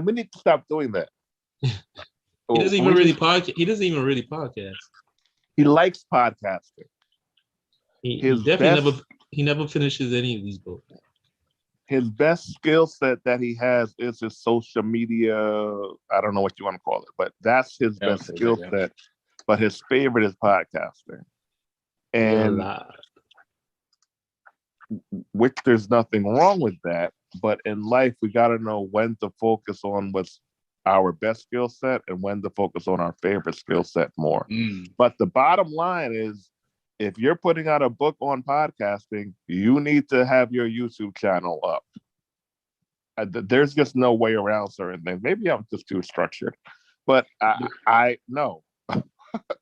we need to stop doing that. He doesn't even really podcast. He doesn't even really podcast. He likes podcasting. He definitely never finishes any of these books. His best skill set that he has is his social media. I don't know what you want to call it, but that's his best skill set. But his favorite is podcasting. And which there's nothing wrong with that. But in life, we got to know when to focus on what's our best skill set and when to focus on our favorite skill set more. But the bottom line is, if you're putting out a book on podcasting, you need to have your YouTube channel up. There's just no way around certain things. Maybe I'm just too structured, but I know.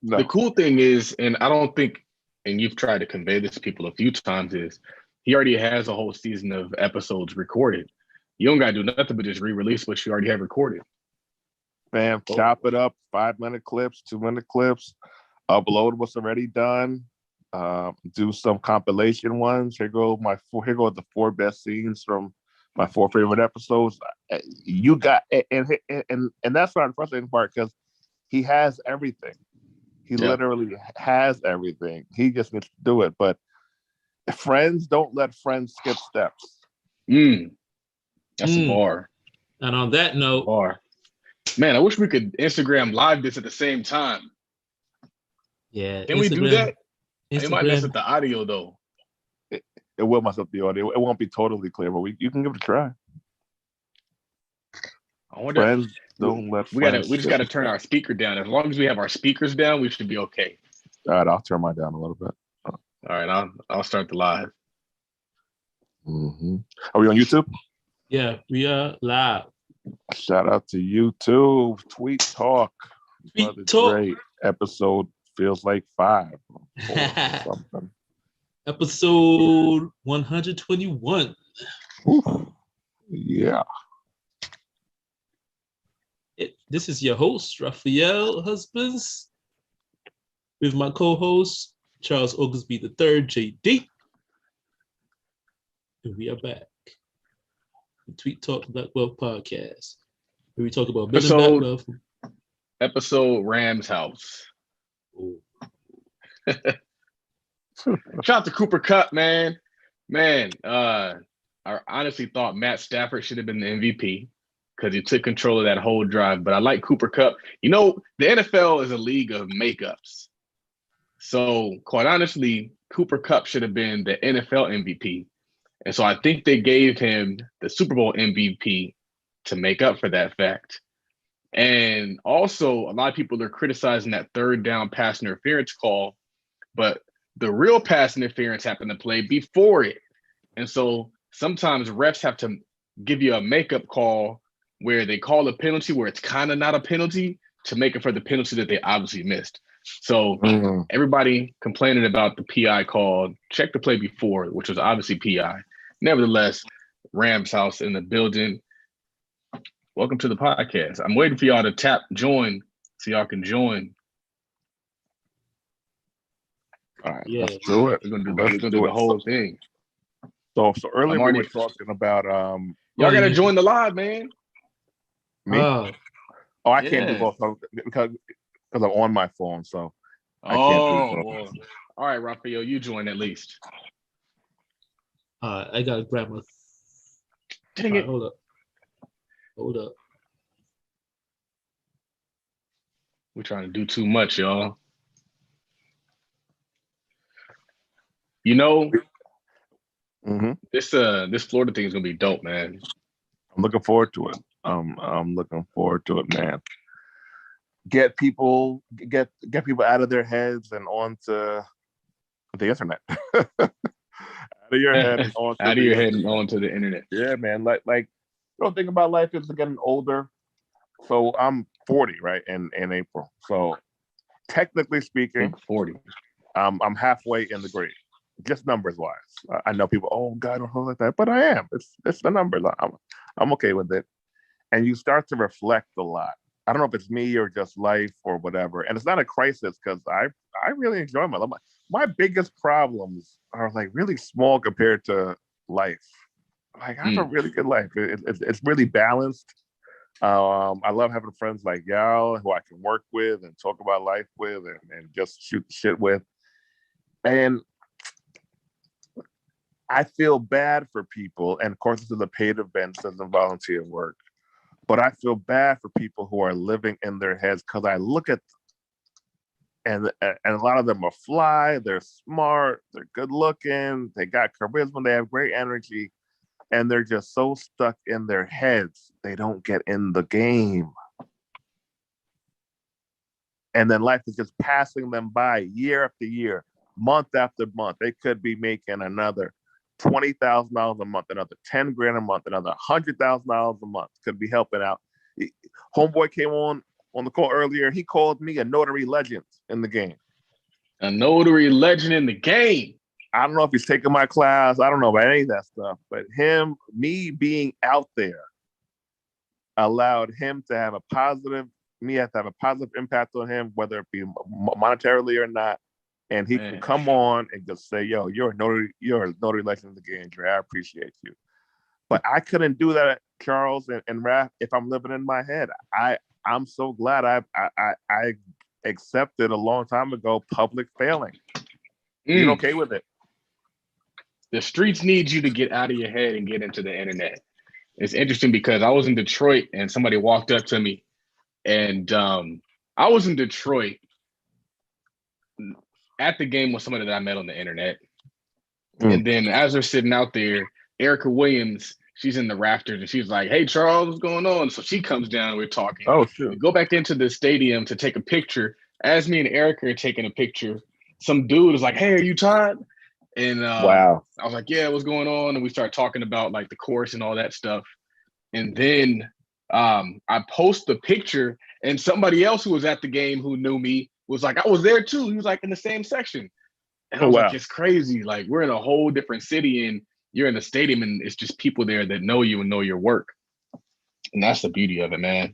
No. The cool thing is, and I don't think, and you've tried to convey this to people a few times, is he already has a whole season of episodes recorded. You don't got to do nothing but just re-release what you already have recorded. Bam, chop it up, 5-minute clips, 2-minute clips, upload what's already done. Do some compilation ones. Here go the 4 best scenes from my 4 favorite episodes. You got and that's not the frustrating part, because he has everything. He literally has everything. He just needs to do it. But friends, don't let friends skip steps. That's a bar. And on that note, man, I wish we could Instagram live this at the same time. Yeah, can we do that? It might mess up the audio though. It will mess up the audio. It won't be totally clear, but you can give it a try. I wonder. Friends don't let. We just gotta turn our speaker down. As long as we have our speakers down, we should be okay. All right, I'll turn mine down a little bit. All right, I'll start the live. Are we on YouTube? Yeah, we are live. Shout out to YouTube. Tweet Talk. Tweet Talk. Great episode. Feels like 5 something. Episode 121. Ooh, yeah. This is your host, Raphael Husbands, with my co-host, Charles Oglesby III, JD. And we are back. The Tweet Talk Black Wealth Podcast, where we talk about building black wealth. Episode Rams House. Shout out to Cooper Kupp, man. I honestly thought Matt Stafford should have been the MVP because he took control of that whole drive. But I like Cooper Kupp. You know, the NFL is a league of makeups. So quite honestly, Cooper Kupp should have been the NFL MVP. And so I think they gave him the Super Bowl MVP to make up for that fact. And also, a lot of people are criticizing that 3rd down pass interference call, but the real pass interference happened to play before it. And so sometimes refs have to give you a makeup call where they call a penalty where it's kind of not a penalty to make it for the penalty that they obviously missed. So everybody complaining about the PI call, check the play before, which was obviously PI. Nevertheless, Rams House in the building. Welcome to the podcast. I'm waiting for y'all to tap join so y'all can join. All right, let's do it. We're gonna do the whole thing. So earlier we were talking about y'all gotta join the live, man. Me? I can't do both because I'm on my phone, so I can't do both. All right, Raphael, you join at least. I gotta grab my. Dang it! Hold up. We're trying to do too much, y'all. You know, this Florida thing is gonna be dope, man. I'm looking forward to it. I'm looking forward to it, man. Get people out of their heads and onto the internet. Out of your head and onto the internet. Yeah, man. Like think about life is getting older. So I'm 40, right? In April. So technically speaking, 40. I'm halfway in the grade. Just numbers wise. I know people, oh God, don't hold like that, but I am. It's the numbers. I'm okay with it. And you start to reflect a lot. I don't know if it's me or just life or whatever. And it's not a crisis because I really enjoy my life. My biggest problems are like really small compared to life. Like I have a really good life. It's really balanced. I love having friends like y'all who I can work with and talk about life with and just shoot the shit with. And I feel bad for people, and of course, this is a paid event, this isn't volunteer work. But I feel bad for people who are living in their heads because I look at and a lot of them are fly, they're smart, they're good looking, they got charisma, they have great energy, and they're just so stuck in their heads they don't get in the game. And then life is just passing them by year after year, month after month. They could be making another $20,000 a month, another 10 grand a month, another $100,000 a month. Could be helping out. Homeboy came on the call earlier. He called me a notary legend in the game. A notary legend in the game. I don't know if he's taking my class. I don't know about any of that stuff. But me being out there allowed him to have a positive impact on him, whether it be monetarily or not. And he can come on and just say, yo, you're a notary legend in the game, Dre. I appreciate you. But I couldn't do that, Charles and Raph, if I'm living in my head. I'm so glad I accepted a long time ago public failing. Being okay with it. The streets need you to get out of your head and get into the internet. It's interesting because I was in Detroit and somebody walked up to me, and I was in Detroit at the game with somebody that I met on the internet. And then as they're sitting out there, Erica Williams, she's in the rafters and she's like, hey, Charles, what's going on? So she comes down and we're talking. Oh, sure. We go back into the stadium to take a picture. As me and Erica are taking a picture, some dude is like, hey, are you Todd? And wow. I was like, yeah, what's going on? And we start talking about like the course and all that stuff. And then I post the picture and somebody else who was at the game who knew me was like, I was there too. He was like in the same section. And I was like, it's crazy. Like we're in a whole different city and you're in a stadium and it's just people there that know you and know your work. And that's the beauty of it, man.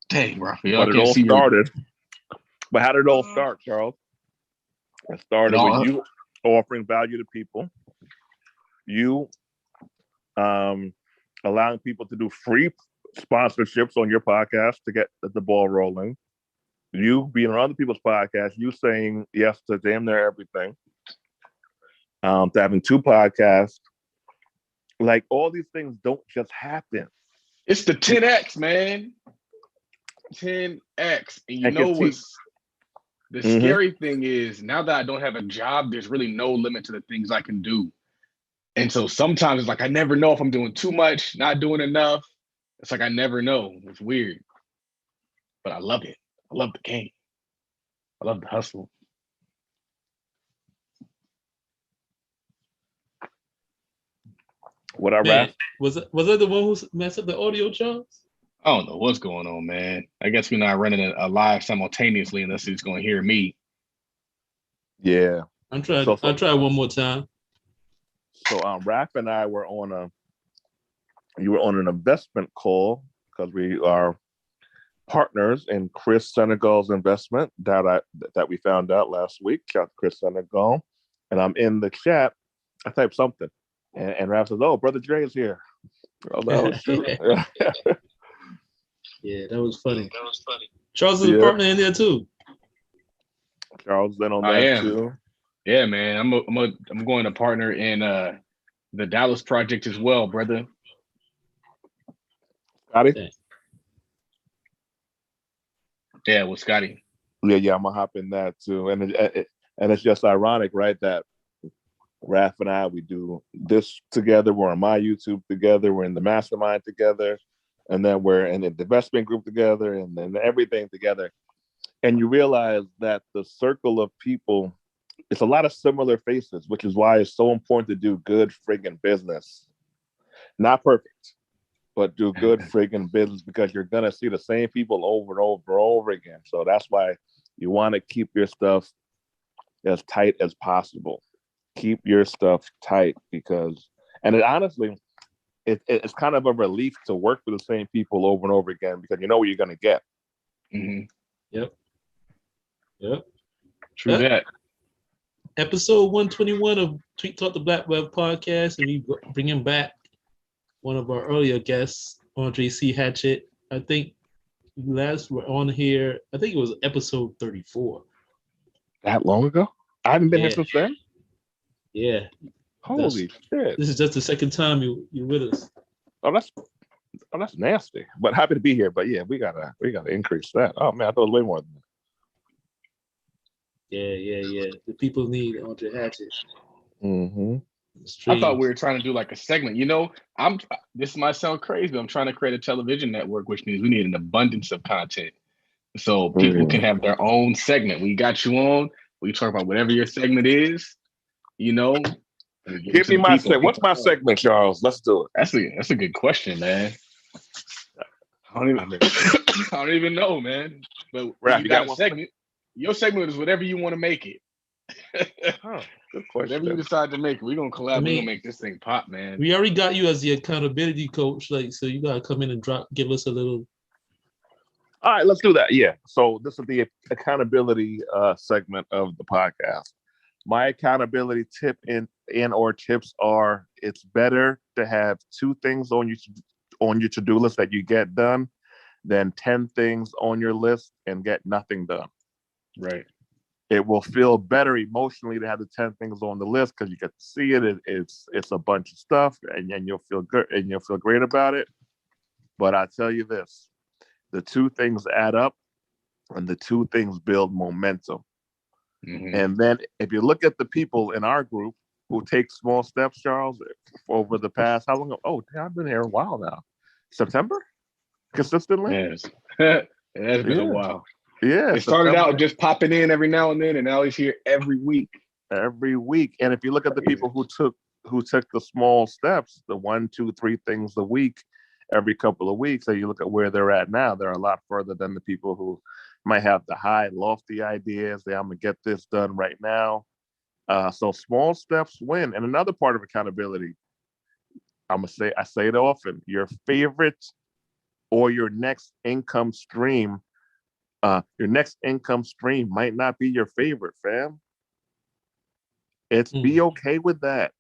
Dang, Raphael. But it all started. But how did it all start, Charles? It started with you offering value to people. You allowing people to do free sponsorships on your podcast to get the ball rolling. You being on other people's podcasts, you saying yes to damn near everything. To having two podcasts. Like all these things don't just happen. It's the 10X, man. 10X. And you know what's the scary thing is now that I don't have a job, there's really no limit to the things I can do. And so sometimes it's like I never know if I'm doing too much, not doing enough. It's like I never know. It's weird. But I love it. I love the game. I love the hustle. What I rap? Was that the one who messed up the audio, Charles? I don't know what's going on, man. I guess we're not running a live simultaneously unless he's going to hear me. Yeah. I'll try one more time. So Raph and I were you were on an investment call because we are partners in Chris Senegal's investment that we found out last week. Shout out to Chris Senegal. And I'm in the chat. I typed something. And Raph says, oh, Brother Dre is here. Oh, no, yeah, that was funny. Charles is a partner in there too. Charles then on that too. Yeah, man. I'm going to partner in the Dallas project as well, brother. Scotty? Yeah, with Scotty. Yeah, I'm gonna hop in that too. And it's just ironic, right? That Raph and I, we do this together. We're on my YouTube together. We're in the mastermind together. And then we're in the investment group together and then everything together. And you realize that the circle of people, it's a lot of similar faces, which is why it's so important to do good friggin' business. Not perfect, but do good friggin' business because you're going to see the same people over and over and over again. So that's why you want to keep your stuff as tight as possible. Keep your stuff tight because, and it honestly, it's kind of a relief to work with the same people over and over again because you know what you're going to get. Mm-hmm. Yep. True that. Episode 121 of Tweet Talk the Black Web podcast, and we bring him back one of our earlier guests, Andre C. Hatchett. I think last were on here, I think it was episode 34. That long ago? I haven't been here Yeah. since then. Yeah. Holy shit! This is just the second time you're with us. Oh, that's nasty. But happy to be here. But yeah, we gotta increase that. Oh man, I thought it was way more than that. Yeah. The people need Andre Hatchett. Mm-hmm. I thought we were trying to do like a segment. You know, this might sound crazy, but I'm trying to create a television network, which means we need an abundance of content. So people can have their own segment. We got you on. We talk about whatever your segment is, you know. Give me my segment. What's my segment, Charles? Let's do it. That's a good question, man. I don't even know, man. But Raph, you got a segment. Your segment is whatever you want to make it. Huh, good question. Whatever you decide to make it, we're gonna collab. We're gonna make this thing pop, man. We already got you as the accountability coach, like, so you gotta come in and give us a little. All right, let's do that. Yeah. So this is the accountability segment of the podcast. My accountability tip or tips are: it's better to have 2 things on your to-do list that you get done than 10 things on your list and get nothing done. Right. It will feel better emotionally to have the 10 things on the list because you get to see it. It's a bunch of stuff, and you'll feel good and you'll feel great about it. But I tell you this, the 2 things add up and the 2 things build momentum. Mm-hmm. And then if you look at the people in our group who take small steps, Charles, over the past, how long? Oh, I've been here a while now. September? Consistently? Yes. It has been a while. Yeah. It started out just popping in every now and then, and now he's here every week. Every week. And if you look at the people who took the small steps, the 1, 2, 3 things a week, every couple of weeks, and you look at where they're at now, they're a lot further than the people who might have the high, lofty ideas. I'm gonna get this done right now. So small steps win. And another part of accountability, I say it often, your favorite or your next income stream might not be your favorite, fam. Be okay with that.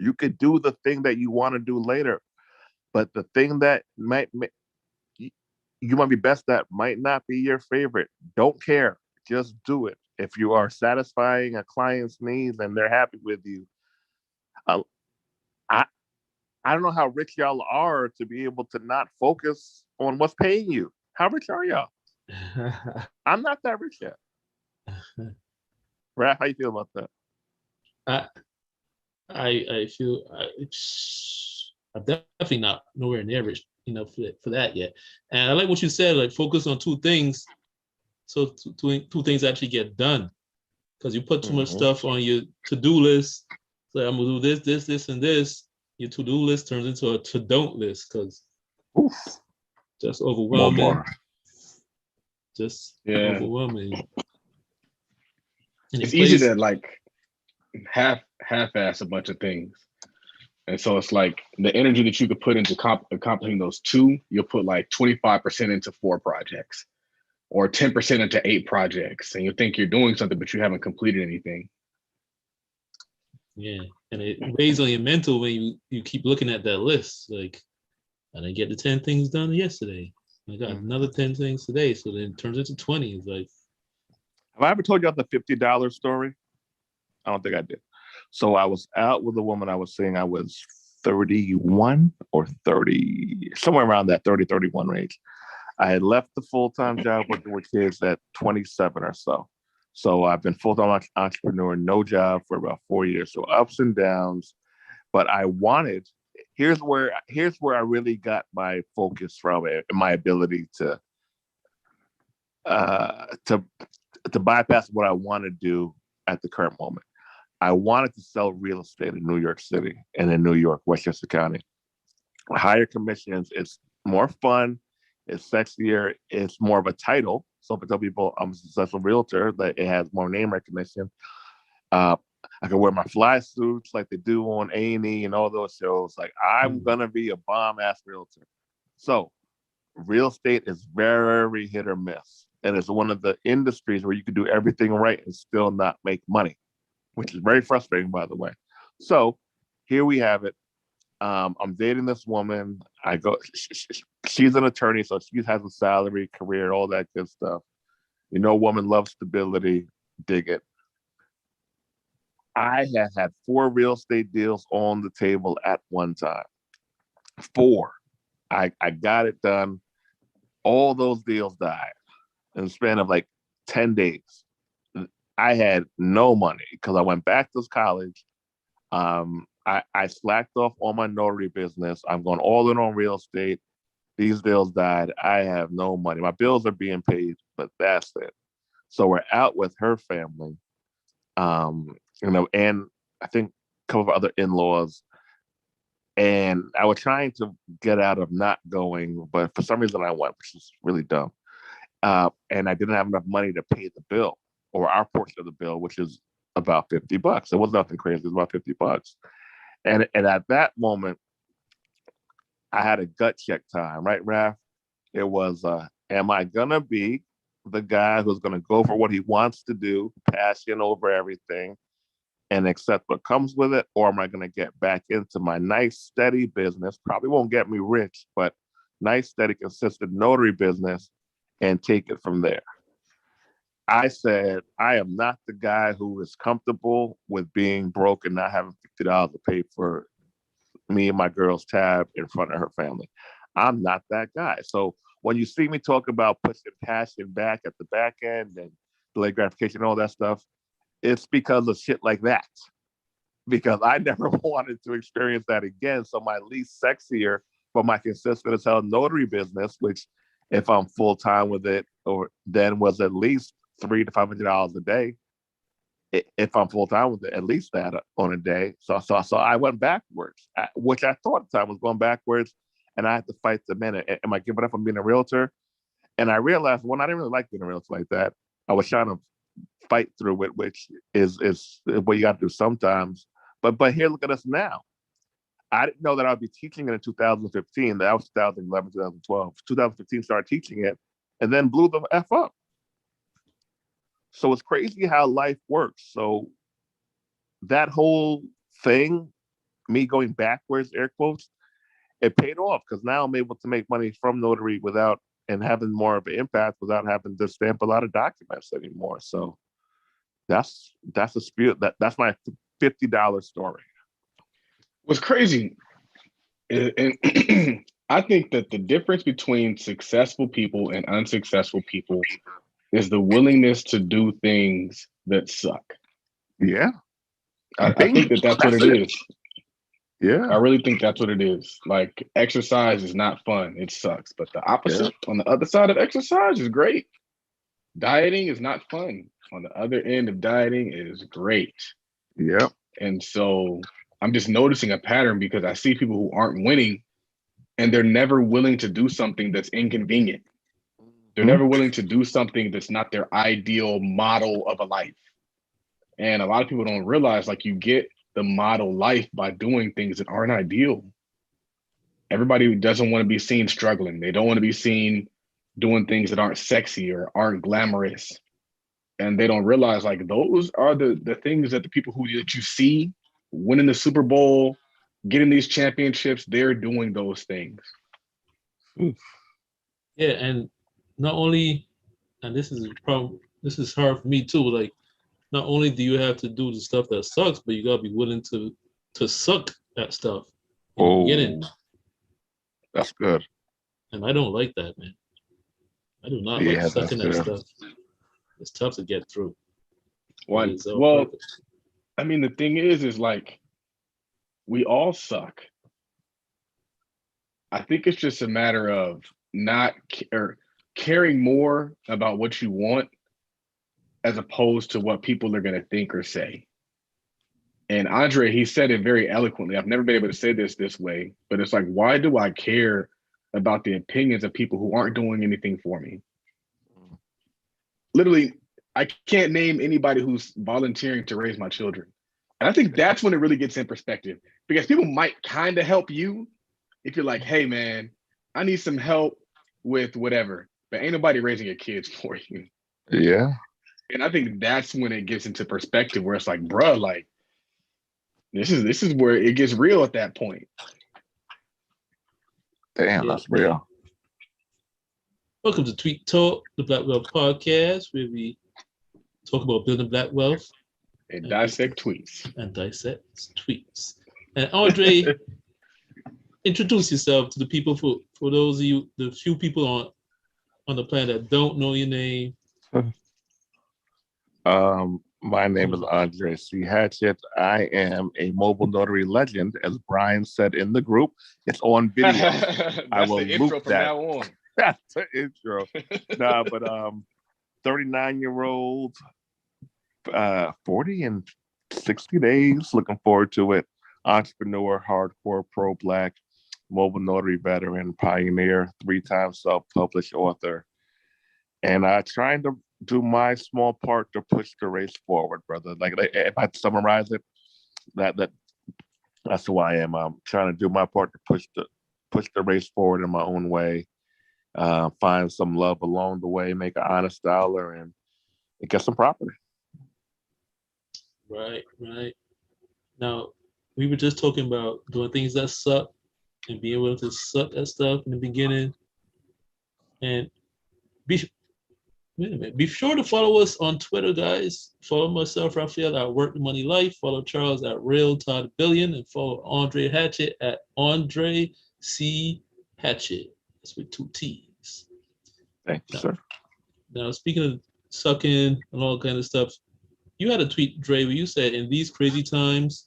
You could do the thing that you want to do later, but the thing that you might be best at might not be your favorite. Don't care. Just do it. If you are satisfying a client's needs and they're happy with you, I don't know how rich y'all are to be able to not focus on what's paying you. How rich are y'all? I'm not that rich yet. Raph, how you feel about that? I feel I'm definitely not nowhere near rich enough for that yet. And I like what you said, like focus on 2 things, so 2 things actually get done. Because you put too much stuff on your to-do list. So I'm gonna do this, and this. Your to-do list turns into a to-don't list because just overwhelming. Overwhelming. And it's easy to like half-ass a bunch of things. And so it's like the energy that you could put into accomplishing those 2, you'll put like 25% into 4 projects or 10% into 8 projects. And you think you're doing something, but you haven't completed anything. Yeah. And it weighs on your mental when you keep looking at that list. Like, I didn't get the 10 things done yesterday. I got another 10 things today. So then it turns into 20. It's like, have I ever told you about the $50 story? I don't think I did. So I was out with a woman. I was saying I was 31 or 30, somewhere around that 30, 31 range. I had left the full-time job working with kids at 27 or so. So I've been full-time entrepreneur, no job for about 4 years. So ups and downs. But here's where I really got my focus from and my ability to bypass what I want to do at the current moment. I wanted to sell real estate in New York City and in New York, Westchester County. Higher commissions, it's more fun, it's sexier, it's more of a title. So if I tell people I'm a successful realtor, that it has more name recognition. I can wear my fly suits like they do on A&E and all those shows. Like, I'm gonna be a bomb-ass realtor. So real estate is very hit or miss. And it's one of the industries where you can do everything right and still not make money, which is very frustrating, by the way. So here we have it. I'm dating this woman. I go, she's an attorney, so she has a salary, career, all that good stuff. You know, woman loves stability. Dig it. I had 4 real estate deals on the table at one time. 4. I got it done. All those deals died in the span of like 10 days. I had no money because I went back to college. I slacked off on my notary business. I'm going all in on real estate. These deals died. I have no money. My bills are being paid, but that's it. So we're out with her family. And I think a couple of other in-laws. And I was trying to get out of not going, but for some reason I went, which is really dumb. And I didn't have enough money to pay the bill or our portion of the bill, which is about $50. It was nothing crazy. It was about $50. And at that moment, I had a gut check time, right, Raph? It was, am I gonna be the guy who's gonna go for what he wants to do, passion over everything, and accept what comes with it, or am I gonna get back into my nice, steady business? Probably won't get me rich, but nice, steady, consistent notary business, and take it from there. I said, I am not the guy who is comfortable with being broke and not having $50 to pay for me and my girl's tab in front of her family. I'm not that guy. So when you see me talk about pushing passion back at the back end and delayed gratification and all that stuff, it's because of shit like that. Because I never wanted to experience that again. So my least sexier, but my consistent as hell notary business, which if I'm full time with it, or then was at least $300 to $500 a day. If I'm full time with it, at least that on a day. So I went backwards, which I thought at the time was going backwards, and I had to fight the minute. Am I giving up on being a realtor? And I realized, one, I didn't really like being a realtor like that. I was trying to fight through it, which is what you got to do sometimes. But here, look at us now. I didn't know that I'd be teaching it in 2015. That was 2011, 2012. 2015 started teaching it, and then blew the F up. So it's crazy how life works. So that whole thing, me going backwards, air quotes, it paid off because now I'm able to make money from notary without and having more of an impact without having to stamp a lot of documents anymore. So that's a spiel. That's my $50 story. What's crazy, and I think that the difference between successful people and unsuccessful people is the willingness to do things that suck. Yeah. I think that's what it is. Yeah. I really think that's what it is. Like, exercise is not fun. It sucks. But the opposite, on the other side of exercise, is great. Dieting is not fun. On the other end of dieting is great. Yeah. And so I'm just noticing a pattern because I see people who aren't winning and they're never willing to do something that's inconvenient. They're never willing to do something that's not their ideal model of a life. And a lot of people don't realize, like, you get the model life by doing things that aren't ideal. Everybody doesn't want to be seen struggling. They don't want to be seen doing things that aren't sexy or aren't glamorous. And they don't realize, like, those are the things that the people that you see winning the Super Bowl, getting these championships, they're doing those things. Yeah, and not only, and this is hard for me too. Like, not only do you have to do the stuff that sucks, but you gotta be willing to suck at stuff in the beginning. That's good. And I don't like that, man. I do not like sucking at stuff. It's tough to get through. Well, I mean, the thing is like, we all suck. I think it's just a matter of not caring more about what you want as opposed to what people are going to think or say. And Andre, he said it very eloquently. I've never been able to say this way, but it's like, why do I care about the opinions of people who aren't doing anything for me? Literally, I can't name anybody who's volunteering to raise my children. And I think that's when it really gets in perspective, because people might kind of help you if you're like, hey, man, I need some help with whatever, but ain't nobody raising your kids for you. Yeah. And I think that's when it gets into perspective, where it's like, bruh, like, this is where it gets real at that point. Damn, Yeah. that's real. Welcome to Tweet Talk, the Black Wealth Podcast, where we talk about building black wealth And dissect tweets. and dissect tweets. And Andre, introduce yourself to the people for those of you, the few people on the planet that don't know your name. My name is Andre C. Hatchett. I am a mobile notary legend, as Brian said in the group. It's on video. That's will the intro loop from that. now on. That's the intro. Nah, but 39-year-old, 40 and 60 days. Looking forward to it. Entrepreneur, hardcore, pro-black, mobile notary veteran, pioneer, 3-time self-published author. And trying to do my small part to push the race forward, brother. Like if I summarize it, that's who I am. I'm trying to do my part to push the race forward in my own way. Find some love along the way, make an honest dollar, and get some property. Right. Now, we were just talking about doing things that suck and being willing to suck at stuff in the beginning. And be sure to follow us on Twitter, guys. Follow myself, Raphael, at Work the Money Life. Follow Charles at Real Todd Billion, and follow Andre Hatchett at Andre C. Hatchett. That's with 2 T's. Thank you, sir. Now, speaking of sucking and all kind of stuff, you had a tweet, Dre, where you said, in these crazy times,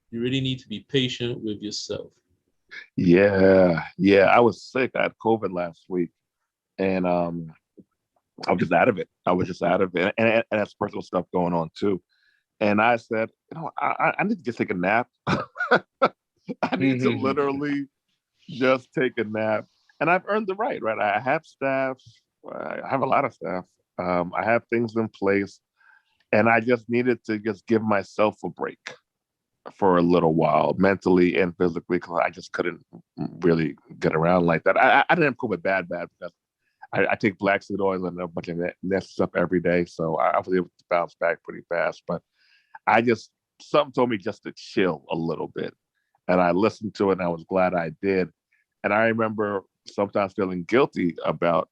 you really need to be patient with yourself. Yeah. I was sick. I had COVID last week, and I was just out of it. And that's personal stuff going on too. And I said, I need to just take a nap. I need to literally just take a nap. And I've earned the right? I have staff. I have a lot of staff. I have things in place. And I just needed to just give myself a break for a little while, mentally and physically, because I just couldn't really get around like that. I didn't have COVID bad because I take black seed oil and a bunch of that stuff every day. So I was able to bounce back pretty fast. But something told me just to chill a little bit. And I listened to it and I was glad I did. And I remember sometimes feeling guilty about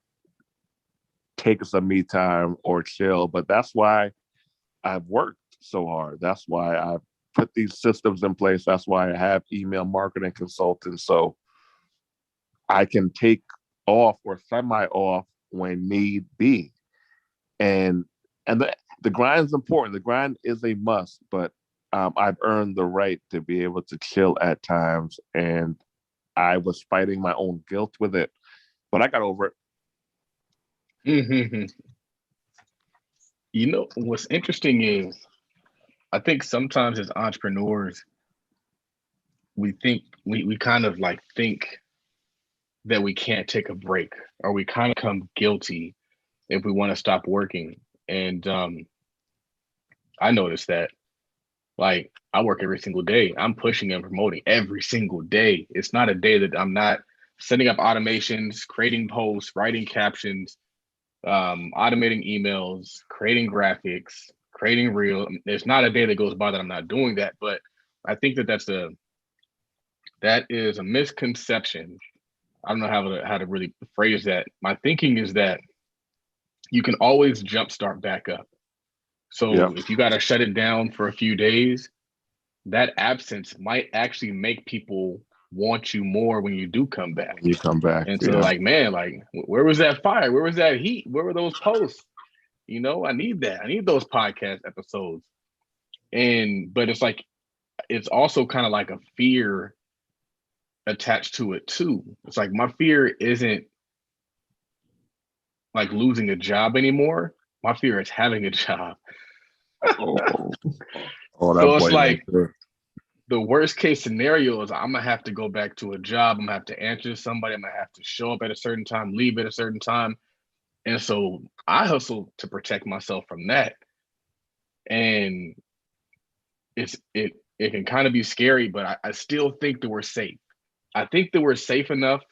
taking some me time or chill. But that's why I've worked so hard. That's why I've put these systems in place. That's why I have email marketing consultants. So I can take off or semi-off when need be. And the grind is important. The grind is a must, but I've earned the right to be able to chill at times. And I was fighting my own guilt with it, but I got over it. Mm-hmm. You know, what's interesting is I think sometimes as entrepreneurs, we think we kind of like think that we can't take a break, or we kind of become guilty if we want to stop working. And I noticed that, like, I work every single day. I'm pushing and promoting every single day. It's not a day that I'm not setting up automations, creating posts, writing captions, automating emails, creating graphics, creating reel. There's not a day that goes by that I'm not doing that. But I think that is a misconception. I don't know how to really phrase that. My thinking is that you can always jumpstart back up. So if you got to shut it down for a few days, that absence might actually make people want you more when you do come back. You come back. And so like, man, like, where was that fire? Where was that heat? Where were those posts? You know, I need that. I need those podcast episodes. But it's like, it's also kind of like a fear attached to it too. It's like, my fear isn't like losing a job anymore. My fear is having a job. So it's like the worst case scenario is I'm gonna have to go back to a job. I'm gonna have to answer somebody. I'm gonna have to show up at a certain time, leave at a certain time. And so I hustle to protect myself from that. And it can kind of be scary, but I still think that we're safe. I think that we're safe enough.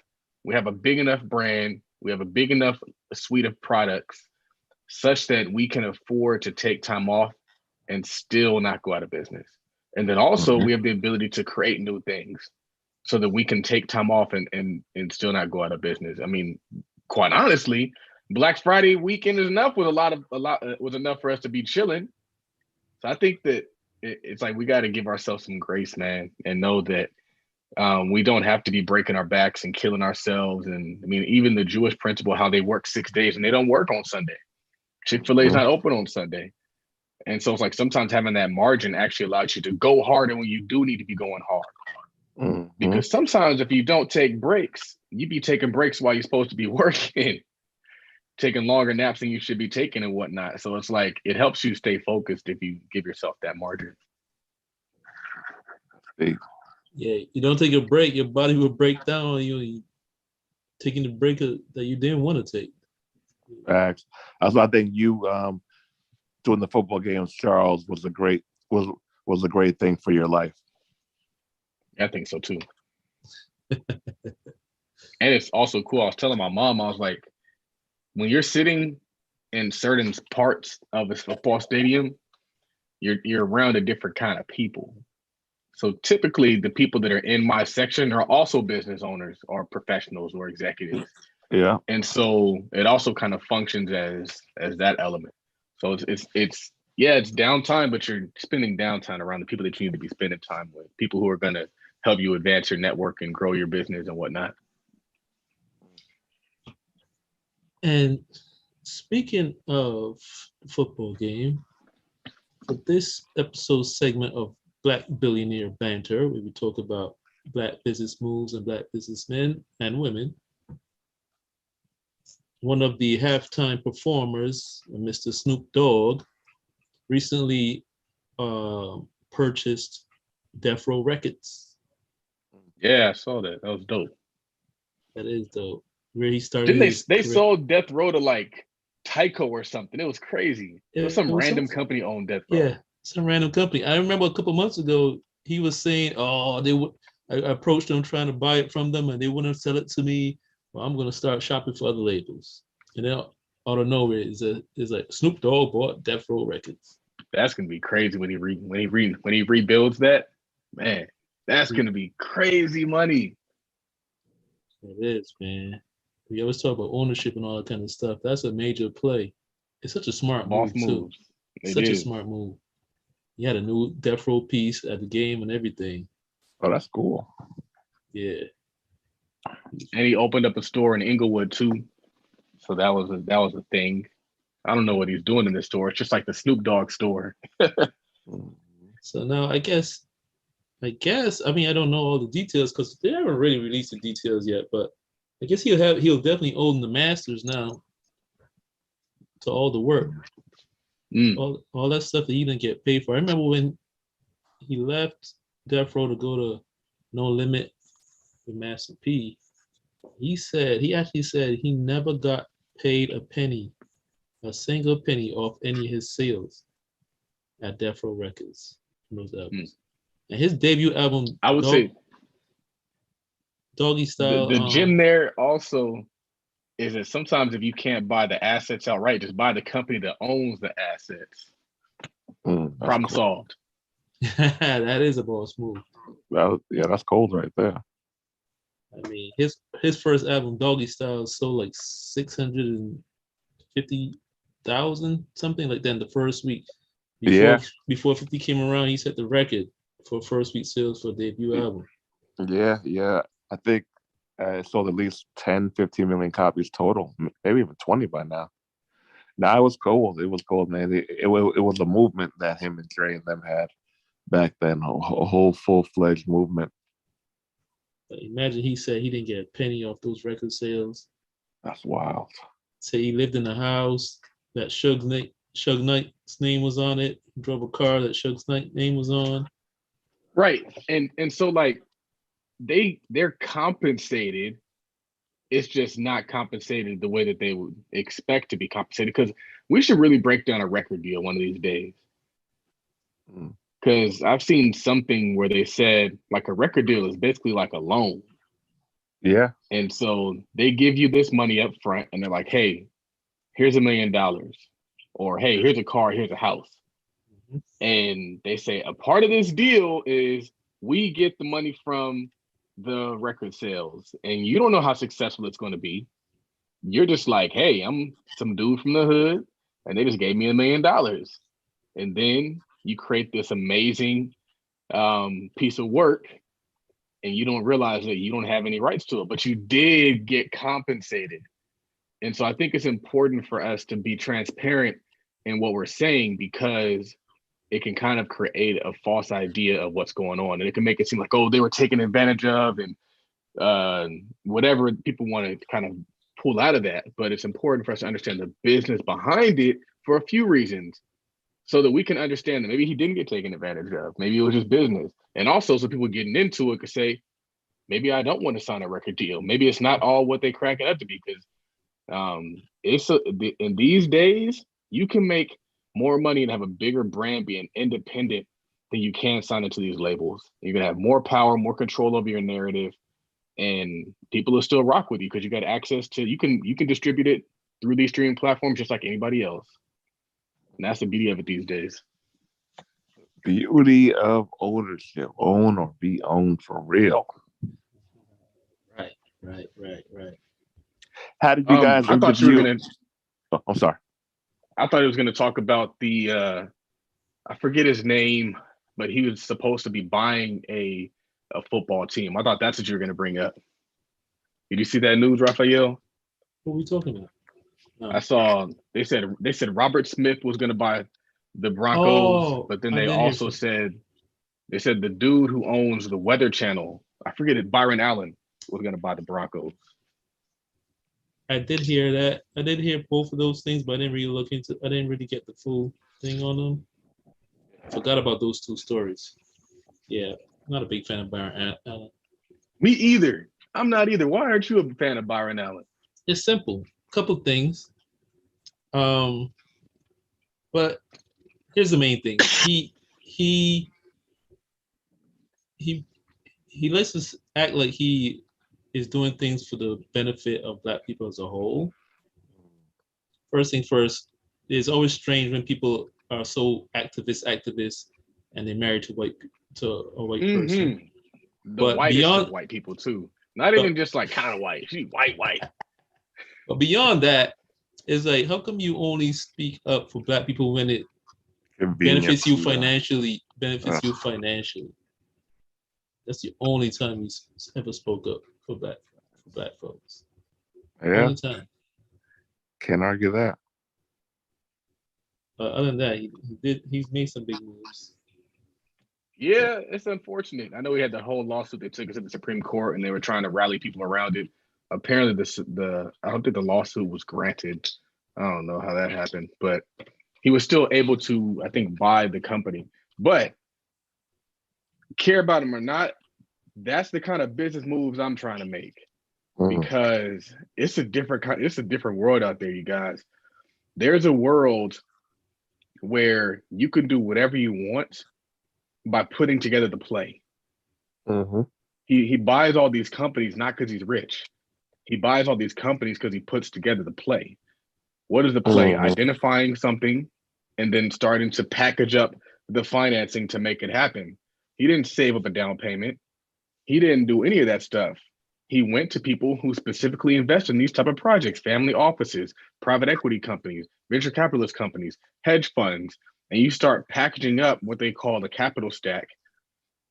We have a big enough brand. We have a big enough suite of products such that we can afford to take time off and still not go out of business. And then also we have the ability to create new things. so that we can take time off and still not go out of business. I mean, quite honestly, Black Friday weekend is enough with a lot was enough for us to be chilling. So I think that it's like we got to give ourselves some grace, man, and know that we don't have to be breaking our backs and killing ourselves. And I mean, even the Jewish principle, how they work 6 days and they don't work on Sunday. Chick-fil-A is not open on Sunday. And so it's like sometimes having that margin actually allows you to go harder when you do need to be going hard. Because sometimes if you don't take breaks, you be taking breaks while you're supposed to be working, taking longer naps than you should be taking and whatnot. So it's like it helps you stay focused if you give yourself that margin. Yeah, you don't take a break, your body will break down on you. Taking the break that you didn't want to take. Facts. I think you doing the football games, Charles, was a great thing for your life. I think so too. And it's also cool. I was telling my mom, I was like, when you're sitting in certain parts of a football stadium, you're around a different kind of people. So typically the people that are in my section are also business owners or professionals or executives. Yeah. And so it also kind of functions as that element. So it's downtime, but you're spending downtime around the people that you need to be spending time with, people who are going to help you advance your network and grow your business and whatnot. And speaking of the football game, for this episode segment of Black Billionaire Banter, where we talk about Black business moves and Black businessmen and women, one of the halftime performers, Mr. Snoop Dogg, recently purchased Death Row Records. Yeah, I saw that. That was dope. That is dope. Where he started. Didn't they sold Death Row to like Tyco or something? It was crazy. It was some random company owned Death Row. Yeah, some random company. I remember a couple months ago he was saying, "Oh, I approached them trying to buy it from them, and they wouldn't sell it to me. Well, I'm going to start shopping for other labels." And then out of nowhere, is like Snoop Dogg bought Death Row Records. That's gonna be crazy when he rebuilds that. Man, that's gonna be crazy money. It is, man. We always talk about ownership and all that kind of stuff. That's a major play. It's such a smart move too. Such a smart move. He had a new Death Row piece at the game and everything. Oh, that's cool. Yeah. And he opened up a store in Inglewood too. So that was a thing. I don't know what he's doing in this store. It's just like the Snoop Dogg store. So now I guess, I mean, I don't know all the details because they haven't really released the details yet, but I guess he'll definitely own the masters now to all the work. All that stuff that he didn't get paid for. I remember when he left Death Row to go to No Limit with Master P, he actually said he never got paid a single penny off any of his sales at Death Row Records from those albums. And his debut album, I would say Doggy Style. The gem there also is that sometimes if you can't buy the assets outright, just buy the company that owns the assets. Problem solved. That is a boss move. That's cold right there. I mean, his first album, Doggy Style, sold like 650,000, something like that in the first week. Before 50 came around, he set the record for first week sales for debut album. Yeah. I think it sold at least 10, 15 million copies total, maybe even 20 by now. It was cold. It was cold, man. It was a movement that him and Dre and them had back then, a whole full-fledged movement. But imagine he said he didn't get a penny off those record sales. That's wild. Say he lived in a house that Suge Knight's name was on it. He drove a car that Suge Knight's name was on. Right. And so like they're compensated. It's just not compensated the way that they would expect to be compensated, because we should really break down a record deal one of these days. Because I've seen something where they said like a record deal is basically like a loan. Yeah. And so they give you this money up front and they're like, hey, here's $1 million. Or hey, here's a car, here's a house. And they say a part of this deal is we get the money from the record sales and you don't know how successful it's going to be, you're just like, hey, I'm some dude from the hood and they just gave me $1 million. And then you create this amazing piece of work and you don't realize that you don't have any rights to it, but you did get compensated. And so I think it's important for us to be transparent in what we're saying, because it can kind of create a false idea of what's going on. And it can make it seem like, oh, they were taken advantage of and whatever people want to kind of pull out of that. But it's important for us to understand the business behind it for a few reasons, so that we can understand that maybe he didn't get taken advantage of. Maybe it was just business. And also so people getting into it could say, maybe I don't want to sign a record deal. Maybe it's not all what they crack it up to be, because in these days, you can make more money and have a bigger brand being independent than you can sign into these labels. You're gonna have more power, more control over your narrative, and people will still rock with you because you got access to, you can distribute it through these streaming platforms just like anybody else. And that's the beauty of it these days. Beauty of ownership. Own or be owned for real. Right. How did you guys I thought you were gonna Oh, I'm sorry. I thought he was gonna talk about the I forget his name, but he was supposed to be buying a football team. I thought that's what you were gonna bring up. Did you see that news, Raphael? What are we talking about? No. I saw they said Robert Smith was gonna buy the Broncos, but then they also said the dude who owns the Weather Channel, I forget it, Byron Allen, was gonna buy the Broncos. I did hear that. I did hear both of those things, but I didn't really get the full thing on them. Forgot about those two stories. Yeah, not a big fan of Byron Allen. Me either. I'm not either. Why aren't you a fan of Byron Allen? It's simple. Couple things. But here's the main thing. He lets us act like he is doing things for the benefit of Black people as a whole. First thing first, it's always strange when people are so activist, and they're married to a white person. The whitest of white people too. Not even just like kind of white. She's white. But beyond that, it's like, how come you only speak up for Black people when it benefits you financially? That's the only time he's ever spoke up for Black folks. Yeah. Only time. Can't argue that. Other than that, he's made some big moves. Yeah, it's unfortunate. I know we had the whole lawsuit they took us to the Supreme Court, and they were trying to rally people around it. Apparently, I don't think the lawsuit was granted. I don't know how that happened, but he was still able to, I think, buy the company. But care about him or not, that's the kind of business moves I'm trying to make, because it's a different world out there, you guys. There's a world where you can do whatever you want by putting together the play. Mm-hmm. He buys all these companies not because he's rich. He buys all these companies because he puts together the play. What is the play? Identifying something and then starting to package up the financing to make it happen. He didn't save up a down payment. He didn't do any of that stuff. He went to people who specifically invest in these type of projects, family offices, private equity companies, venture capitalist companies, hedge funds, and you start packaging up what they call the capital stack.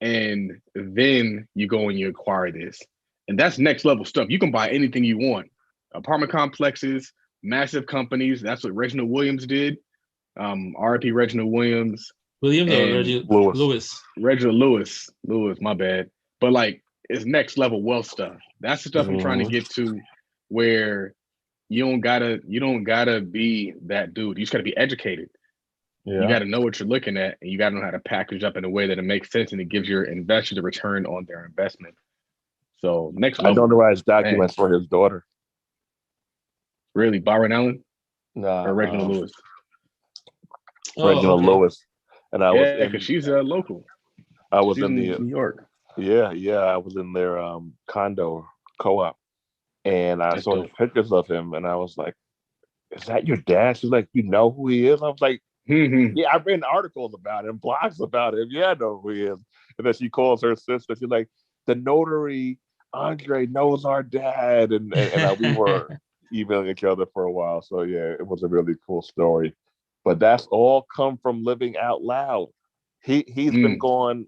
And then you go and you acquire this. And that's next level stuff. You can buy anything you want. Apartment complexes, massive companies. That's what Reginald Williams did. RIP Reginald Williams. Lewis. Reginald Lewis, my bad. But like, it's next level wealth stuff. That's the stuff I'm trying to get to, where you don't gotta be that dude. You just gotta be educated. Yeah. You gotta know what you're looking at, and you gotta know how to package up in a way that it makes sense and it gives your investors a return on their investment. So next level. I notarized documents for his daughter. Really, Byron Allen? No, or Reginald Lewis. Reginald Lewis, and I was because she's a local. I was she's in New York. Yeah, I was in their condo co-op, and I saw the pictures of him, and I was like, "Is that your dad?" She's like, "You know who he is?" I was like, "Yeah, I've read articles about him, blogs about him. Yeah, I know who he is." And then she calls her sister. She's like, the notary Andre knows our dad, and we were emailing each other for a while. So yeah, it was a really cool story. But that's all come from living out loud. He's been gone,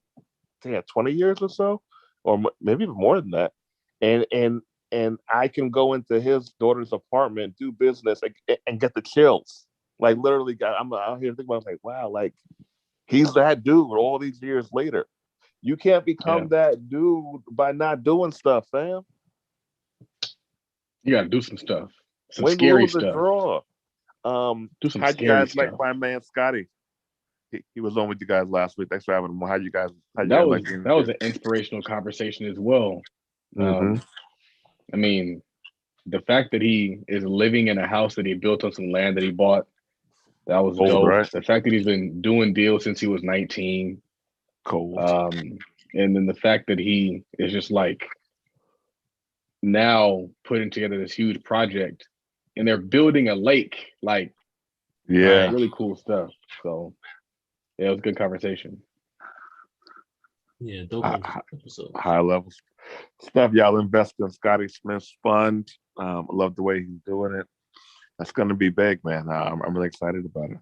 20 years or so, or maybe even more than that. And I can go into his daughter's apartment, do business, and get the chills. Like literally, I'm out here thinking about, like, wow, like he's that dude all these years later. You can't become that dude by not doing stuff, fam. You gotta do some stuff. Some Win, scary lose, or stuff. draw. Do some How'd you scary guys like stuff. my man Scotty? He was on with you guys last week. Thanks for having him. How'd you guys That like was an inspirational conversation as well. Mm-hmm. I mean, the fact that he is living in a house that he built on some land that he bought, that was Cold, dope. right? The fact that he's been doing deals since he was 19. Cold. And then the fact that he is just like now putting together this huge project and they're building a lake, like Yeah. really cool stuff. So yeah, it was a good conversation. Yeah, dope episode. High level stuff. Y'all invest in Scotty Smith's fund. I love the way he's doing it. That's going to be big, man. I'm really excited about it.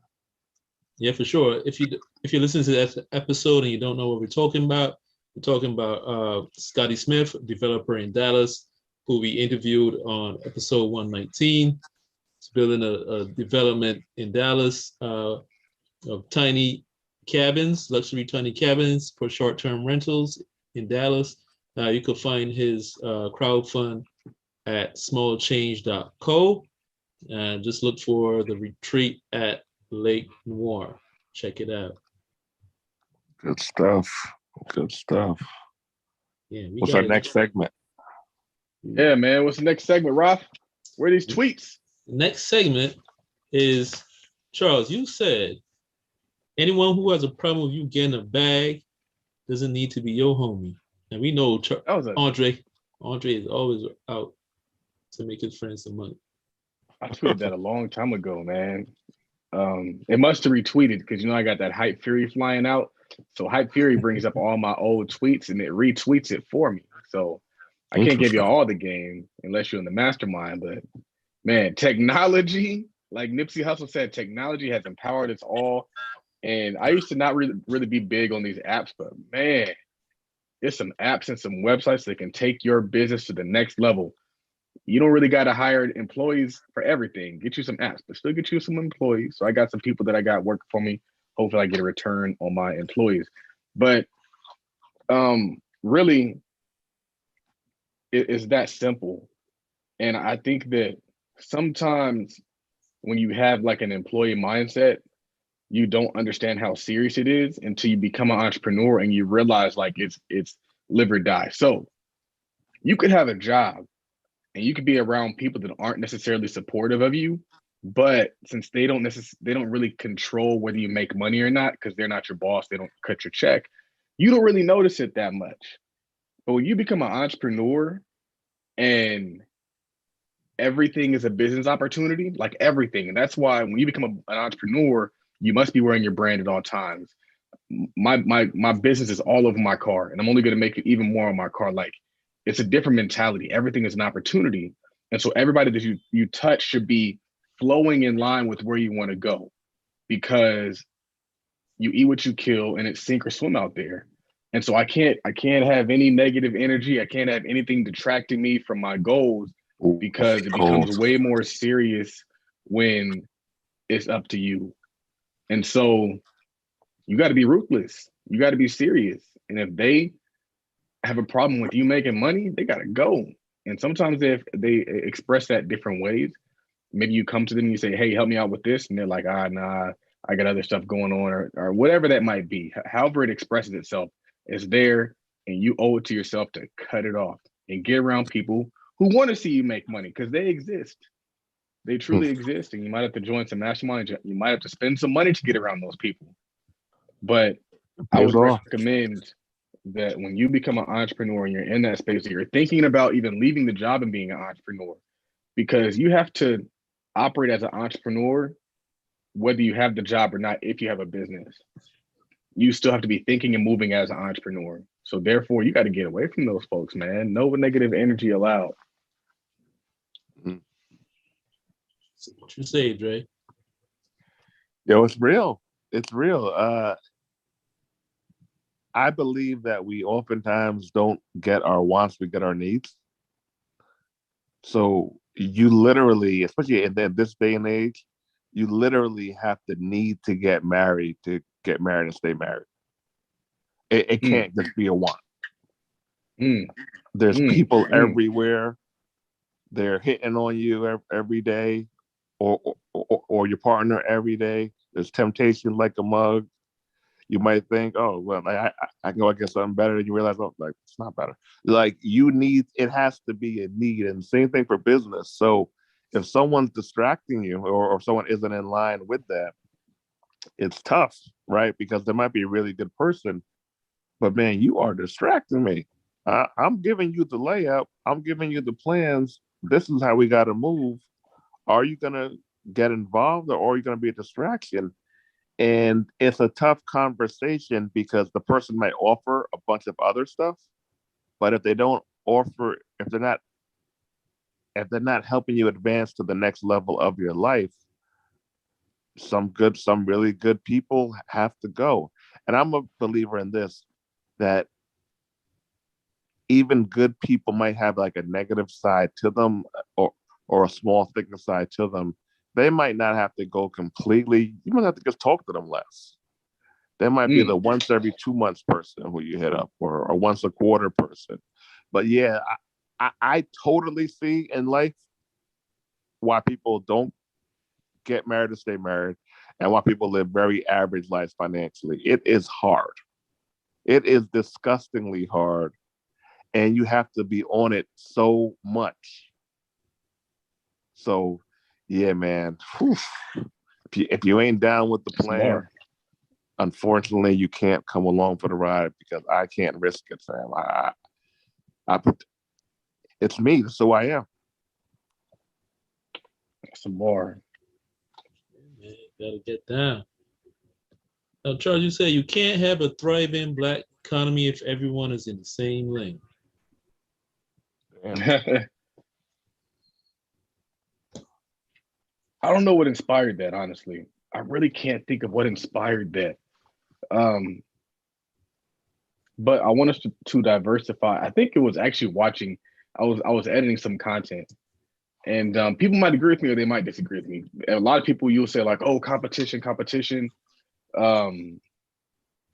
Yeah, for sure. If you're listening to that episode and you don't know what we're talking about Scotty Smith, developer in Dallas, who we interviewed on episode 119. He's building a development in Dallas of tiny cabins, luxury tiny cabins for short-term rentals in Dallas. You can find his crowdfund at smallchange.co. And just look for the retreat at Lake Noir. Check it out. Good stuff. Good stuff. Yeah. What's our next segment? Yeah, man. What's the next segment, Ralph? Where are these tweets? The next segment is, Charles, you said anyone who has a problem with you getting a bag doesn't need to be your homie. And we know Andre is always out to make his friends some money. I tweeted that a long time ago, man. It must have retweeted because I got that Hype Fury flying out. So Hype Fury brings up all my old tweets and it retweets it for me. So I can't give you all the game unless you're in the mastermind. But man, technology, like Nipsey Hussle said, technology has empowered us all. And I used to not really be big on these apps, but man, there's some apps and some websites that can take your business to the next level. You don't really got to hire employees for everything. Get you some apps, but still get you some employees. So I got some people that I got working for me. Hopefully I get a return on my employees. But really, it's that simple. And I think that sometimes when you have like an employee mindset, you don't understand how serious it is until you become an entrepreneur and you realize like it's live or die. So you could have a job and you could be around people that aren't necessarily supportive of you, but since they don't really control whether you make money or not, because they're not your boss, they don't cut your check, you don't really notice it that much. But when you become an entrepreneur and everything is a business opportunity, like everything, and that's why when you become an entrepreneur, you must be wearing your brand at all times. My business is all over my car, and I'm only going to make it even more on my car. Like, it's a different mentality. Everything is an opportunity. And so everybody that you touch should be flowing in line with where you want to go, because you eat what you kill and it's sink or swim out there. And so I can't have any negative energy. I can't have anything detracting me from my goals, because it becomes way more serious when it's up to you. And so you got to be ruthless. You got to be serious. And if they have a problem with you making money, they got to go. And sometimes if they express that different ways, maybe you come to them and you say, hey, help me out with this. And they're like, nah, I got other stuff going on, or whatever that might be. However it expresses itself is there, and you owe it to yourself to cut it off and get around people who want to see you make money, because they exist. They truly exist. And you might have to join some mastermind. You might have to spend some money to get around those people. But I would recommend that when you become an entrepreneur and you're in that space, you're thinking about even leaving the job and being an entrepreneur, because you have to operate as an entrepreneur, whether you have the job or not. If you have a business, you still have to be thinking and moving as an entrepreneur. So therefore, you got to get away from those folks, man. No negative energy allowed. What you say, Dre? Yo, it's real. It's real. I believe that we oftentimes don't get our wants, we get our needs. So you literally, especially in this day and age, you literally have to need to get married and stay married. It can't just be a want. There's people everywhere. They're hitting on you every day, or your partner every day. There's temptation like a mug. You might think, oh, well, I can go get something better, and you realize, oh, like it's not better. Like it has to be a need, and same thing for business. So if someone's distracting you, or someone isn't in line with that, it's tough, right? Because they might be a really good person, but man, you are distracting me. I'm giving you the layup. I'm giving you the plans. This is how we got to move. Are you gonna get involved, or are you gonna be a distraction? And it's a tough conversation because the person might offer a bunch of other stuff, but if they don't offer, if they're not helping you advance to the next level of your life, some really good people have to go. And I'm a believer in this, that even good people might have like a negative side to them, or a small thickness side to them. They might not have to go completely. You might have to just talk to them less. They might be the once every 2 months person who you hit up, or once a quarter person. But yeah, I totally see in life why people don't get married or stay married, and why people live very average lives financially. It is hard. It is disgustingly hard. And you have to be on it so much. So yeah, man. Whew. If you ain't down with the plan, unfortunately, you can't come along for the ride, because I can't risk it, Sam. It's me. That's who I am. Some more. Man, gotta get down. Now, Charles, you said you can't have a thriving Black economy if everyone is in the same lane. I don't know what inspired that, honestly. I really can't think of what inspired that. But I want us to diversify. I think it was actually watching. I was editing some content, and people might agree with me or they might disagree with me. And a lot of people, you'll say like, "Oh, competition."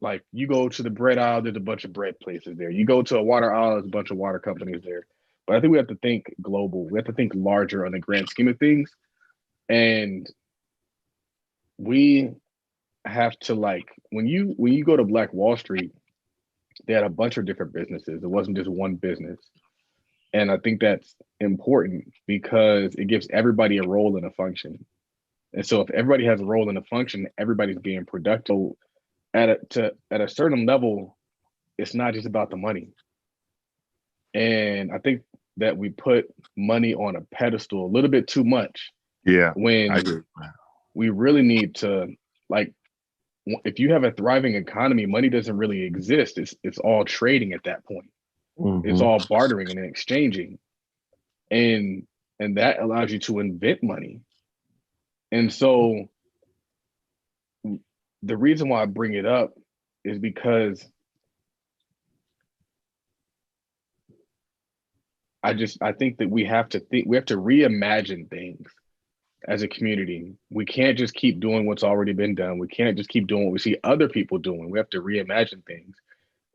Like you go to the bread aisle, there's a bunch of bread places there. You go to a water aisle, there's a bunch of water companies there. But I think we have to think global. We have to think larger on the grand scheme of things. And we have to, like, when you go to Black Wall Street, they had a bunch of different businesses. It wasn't just one business. And I think that's important because it gives everybody a role and a function. And so if everybody has a role and a function, everybody's being productive. At a certain level, it's not just about the money. And I think that we put money on a pedestal a little bit too much. Yeah, when I agree. We really need to, like, if you have a thriving economy, money doesn't really exist. It's all trading at that point. Mm-hmm. It's all bartering and exchanging. And that allows you to invent money. And so the reason why I bring it up is because I think that we have to reimagine things as a community. We can't just keep doing what's already been done. We can't just keep doing what we see other people doing. We have to reimagine things.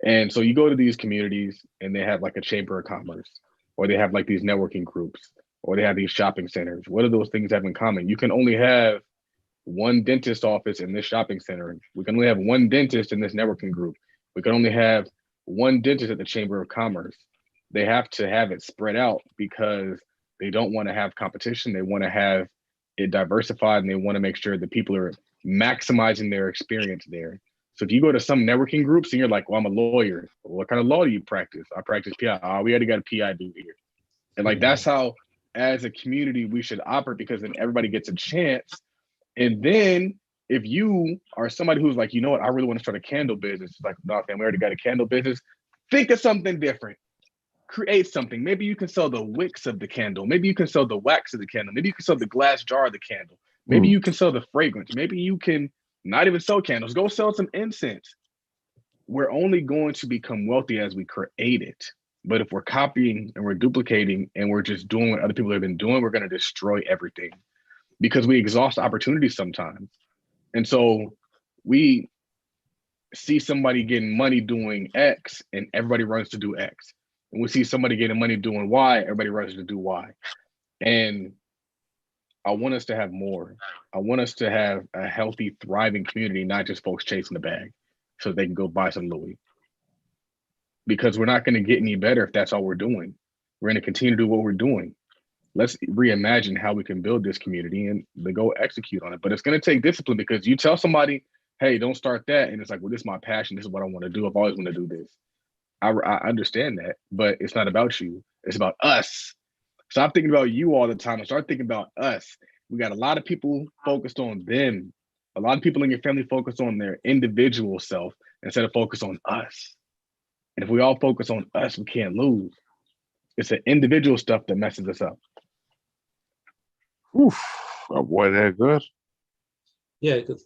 And so you go to these communities and they have like a chamber of commerce, or they have like these networking groups, or they have these shopping centers. What do those things have in common? You can only have one dentist office in this shopping center. We can only have one dentist in this networking group. We can only have one dentist at the chamber of commerce. They have to have it spread out because they don't want to have competition. They want to have it diversified, and they want to make sure that people are maximizing their experience there. So if you go to some networking groups and you're like, well, I'm a lawyer. Well, what kind of law do you practice? I practice PI. Oh, we already got a PI dude here. And like, that's how, as a community, we should operate, because then everybody gets a chance. And then if you are somebody who's like, you know what, I really want to start a candle business. It's like, no, fam, we already got a candle business. Think of something different. Create something. Maybe you can sell the wicks of the candle. Maybe you can sell the wax of the candle. Maybe you can sell the glass jar of the candle. Maybe you can sell the fragrance. Maybe you can not even sell candles. Go sell some incense. We're only going to become wealthy as we create it. But if we're copying and we're duplicating and we're just doing what other people have been doing, we're going to destroy everything because we exhaust opportunities sometimes. And so we see somebody getting money doing X and everybody runs to do X. And we see somebody getting money doing Y, everybody runs to do Y. And I want us to have more. I want us to have a healthy, thriving community, not just folks chasing the bag so they can go buy some Louis. Because we're not going to get any better if that's all we're doing. We're going to continue to do what we're doing. Let's reimagine how we can build this community and then go execute on it. But it's going to take discipline because you tell somebody, hey, don't start that. And it's like, well, this is my passion. This is what I want to do. I've always wanted to do this. I understand that, but it's not about you. It's about us. Stop thinking about you all the time and start thinking about us. We got a lot of people focused on them. A lot of people in your family focus on their individual self instead of focus on us. And if we all focus on us, we can't lose. It's the individual stuff that messes us up. Oof. Oh boy, that good. Yeah, because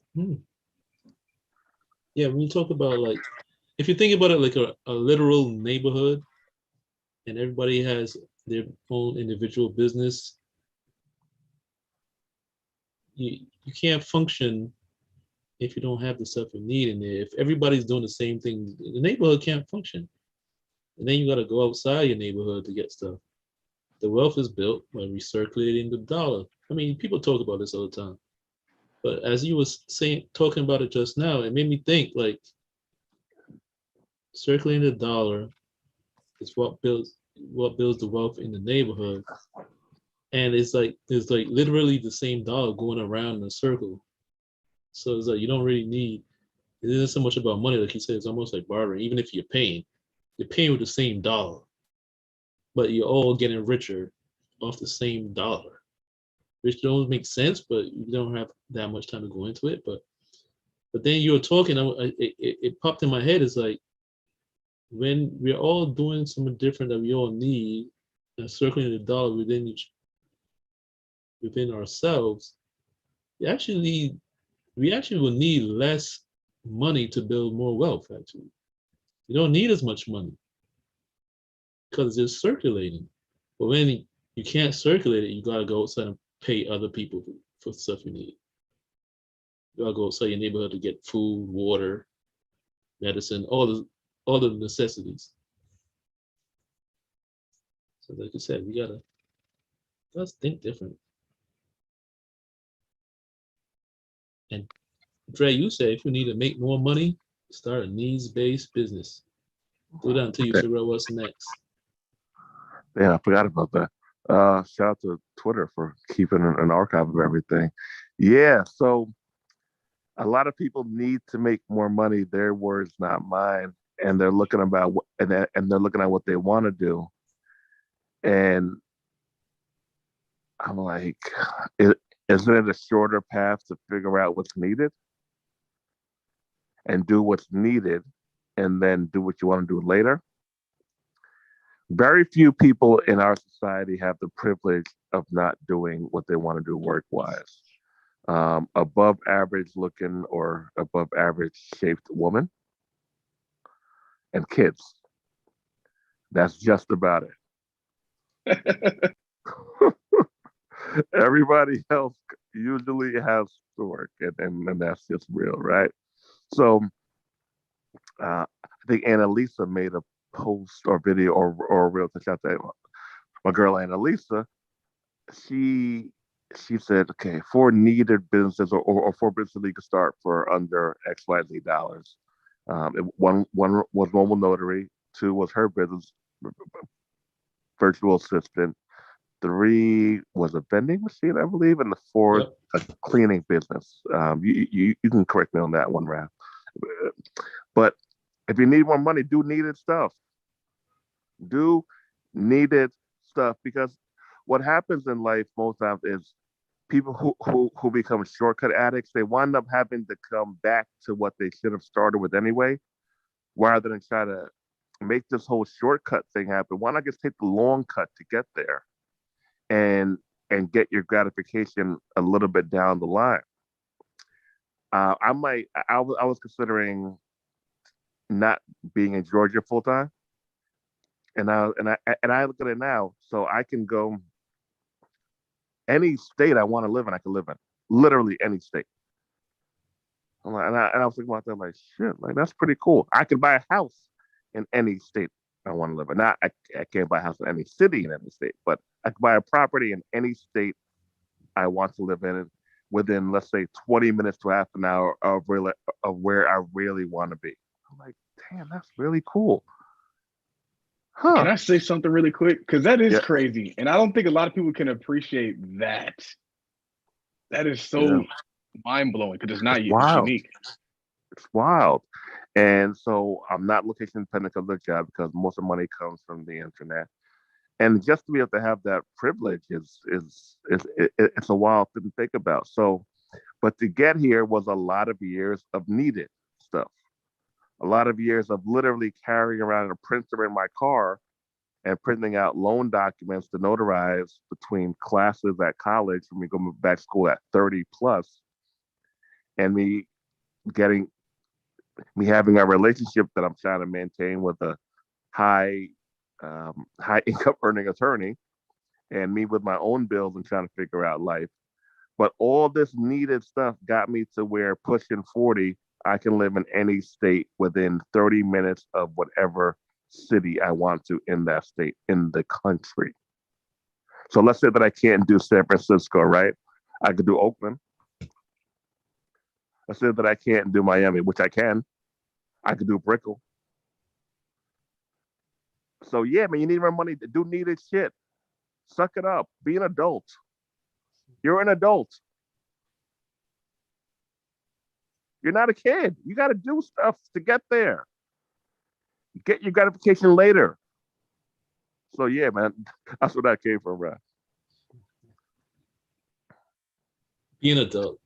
yeah, when you talk about like, if you think about it like a literal neighborhood, and everybody has their own individual business, you can't function if you don't have the stuff you need in there. If everybody's doing the same thing, the neighborhood can't function. And then you got to go outside your neighborhood to get stuff. The wealth is built by recirculating the dollar. I mean, people talk about this all the time. But as you was talking about it just now, it made me think like circulating the dollar is what builds the wealth in the neighborhood. And it's like literally the same dollar going around in a circle. So it's like you don't really need, it isn't so much about money, like you said, it's almost like bartering. Even if you're paying with the same dollar, but you're all getting richer off the same dollar, which don't make sense, but you don't have that much time to go into it. But then you were talking, it popped in my head. It's like when we're all doing something different that we all need and circling the dollar within ourselves, we actually will need less money to build more wealth. Actually, you don't need as much money because it's circulating. But when you can't circulate it, you gotta go outside and pay other people for stuff you need. You gotta go outside your neighborhood to get food, water, medicine, all the necessities. So like you said, let's think different. And Dre, you said if you need to make more money, start a needs-based business. Do that until you figure out what's next. Yeah, I forgot about that. Shout out to Twitter for keeping an archive of everything. Yeah, so a lot of people need to make more money. Their words, not mine. And they're looking about and they're looking at what they want to do. And I'm like, isn't it a shorter path to figure out what's needed and do what's needed, and then do what you want to do later? Very few people in our society have the privilege of not doing what they want to do work-wise. Above average looking or above average shaped woman and kids. That's just about it. Everybody else usually has to work, and that's just real, right? So I think Annalisa made a post or video or reel to shout out my girl Annalisa. She said, okay, 4 needed businesses or 4 businesses you could start for under XYZ dollars. One was mobile notary, 2 was her business, virtual assistant, 3 was a vending machine, I believe, and the 4th a cleaning business. You can correct me on that one, Raph. But if you need more money, do needed stuff. Do needed stuff, because what happens in life most times is people who become shortcut addicts, they wind up having to come back to what they should have started with anyway, rather than try to make this whole shortcut thing happen. Why not just take the long cut to get there and get your gratification a little bit down the line? I was considering not being in Georgia full time, and I look at it now, so I can go any state I want to live in. I can live in literally any state. I'm like, and I was thinking about that, like, shit, like that's pretty cool. I can buy a house in any state I want to live in. Not I can't buy a house in any city in any state, but I can buy a property in any state I want to live in within, let's say, 20 minutes to half an hour of where I really want to be. I'm like, damn, that's really cool. Huh. Can I say something really quick? Because that is Yeah. crazy. And I don't think a lot of people can appreciate that. That is so mind-blowing because it's not It's it's wild. unique. It's wild. And so I'm not location independent of the job because most of the money comes from the internet. And just to be able to have that privilege it's a wild thing to think about. So, but to get here was a lot of years of needed stuff. A lot of years of literally carrying around a printer in my car and printing out loan documents to notarize between classes at college when we go back to school at 30 plus, and me having a relationship that I'm trying to maintain with a high high income earning attorney, and me with my own bills and trying to figure out life. But all this needed stuff got me to where pushing 40, I can live in any state within 30 minutes of whatever city I want to in that state, in the country. So let's say that I can't do San Francisco, right? I could do Oakland. Let's say that I can't do Miami, which I can. I could do Brickell. So yeah, man, you need more money to do needed shit. Suck it up. Be an adult. You're an adult. You're not a kid. You got to do stuff to get there. Get your gratification later. So yeah, man, that's where that came from, bro. Being an adult.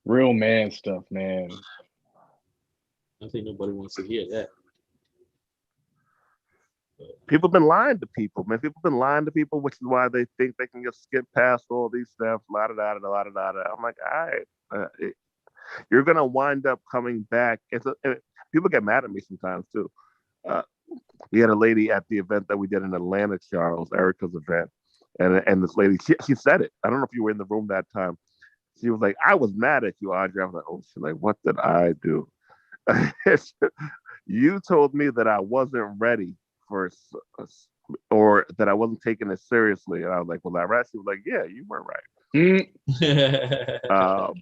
Real man stuff, man. I think nobody wants to hear that. People have been lying to people, man. People have been lying to people, which is why they think they can just skip past all these steps, la da da da da da da. I'm like, all right, you're gonna wind up coming back. People get mad at me sometimes too. We had a lady at the event that we did in Atlanta, Charles, Erica's event, and this lady, she said it. I don't know if you were in the room that time. She was like, "I was mad at you, Audrey." I was like, "Oh shit! Like, what did I do?" You told me that I wasn't ready for, or that I wasn't taking it seriously, and I was like, "Well, that right?" She was like, "Yeah, you were right."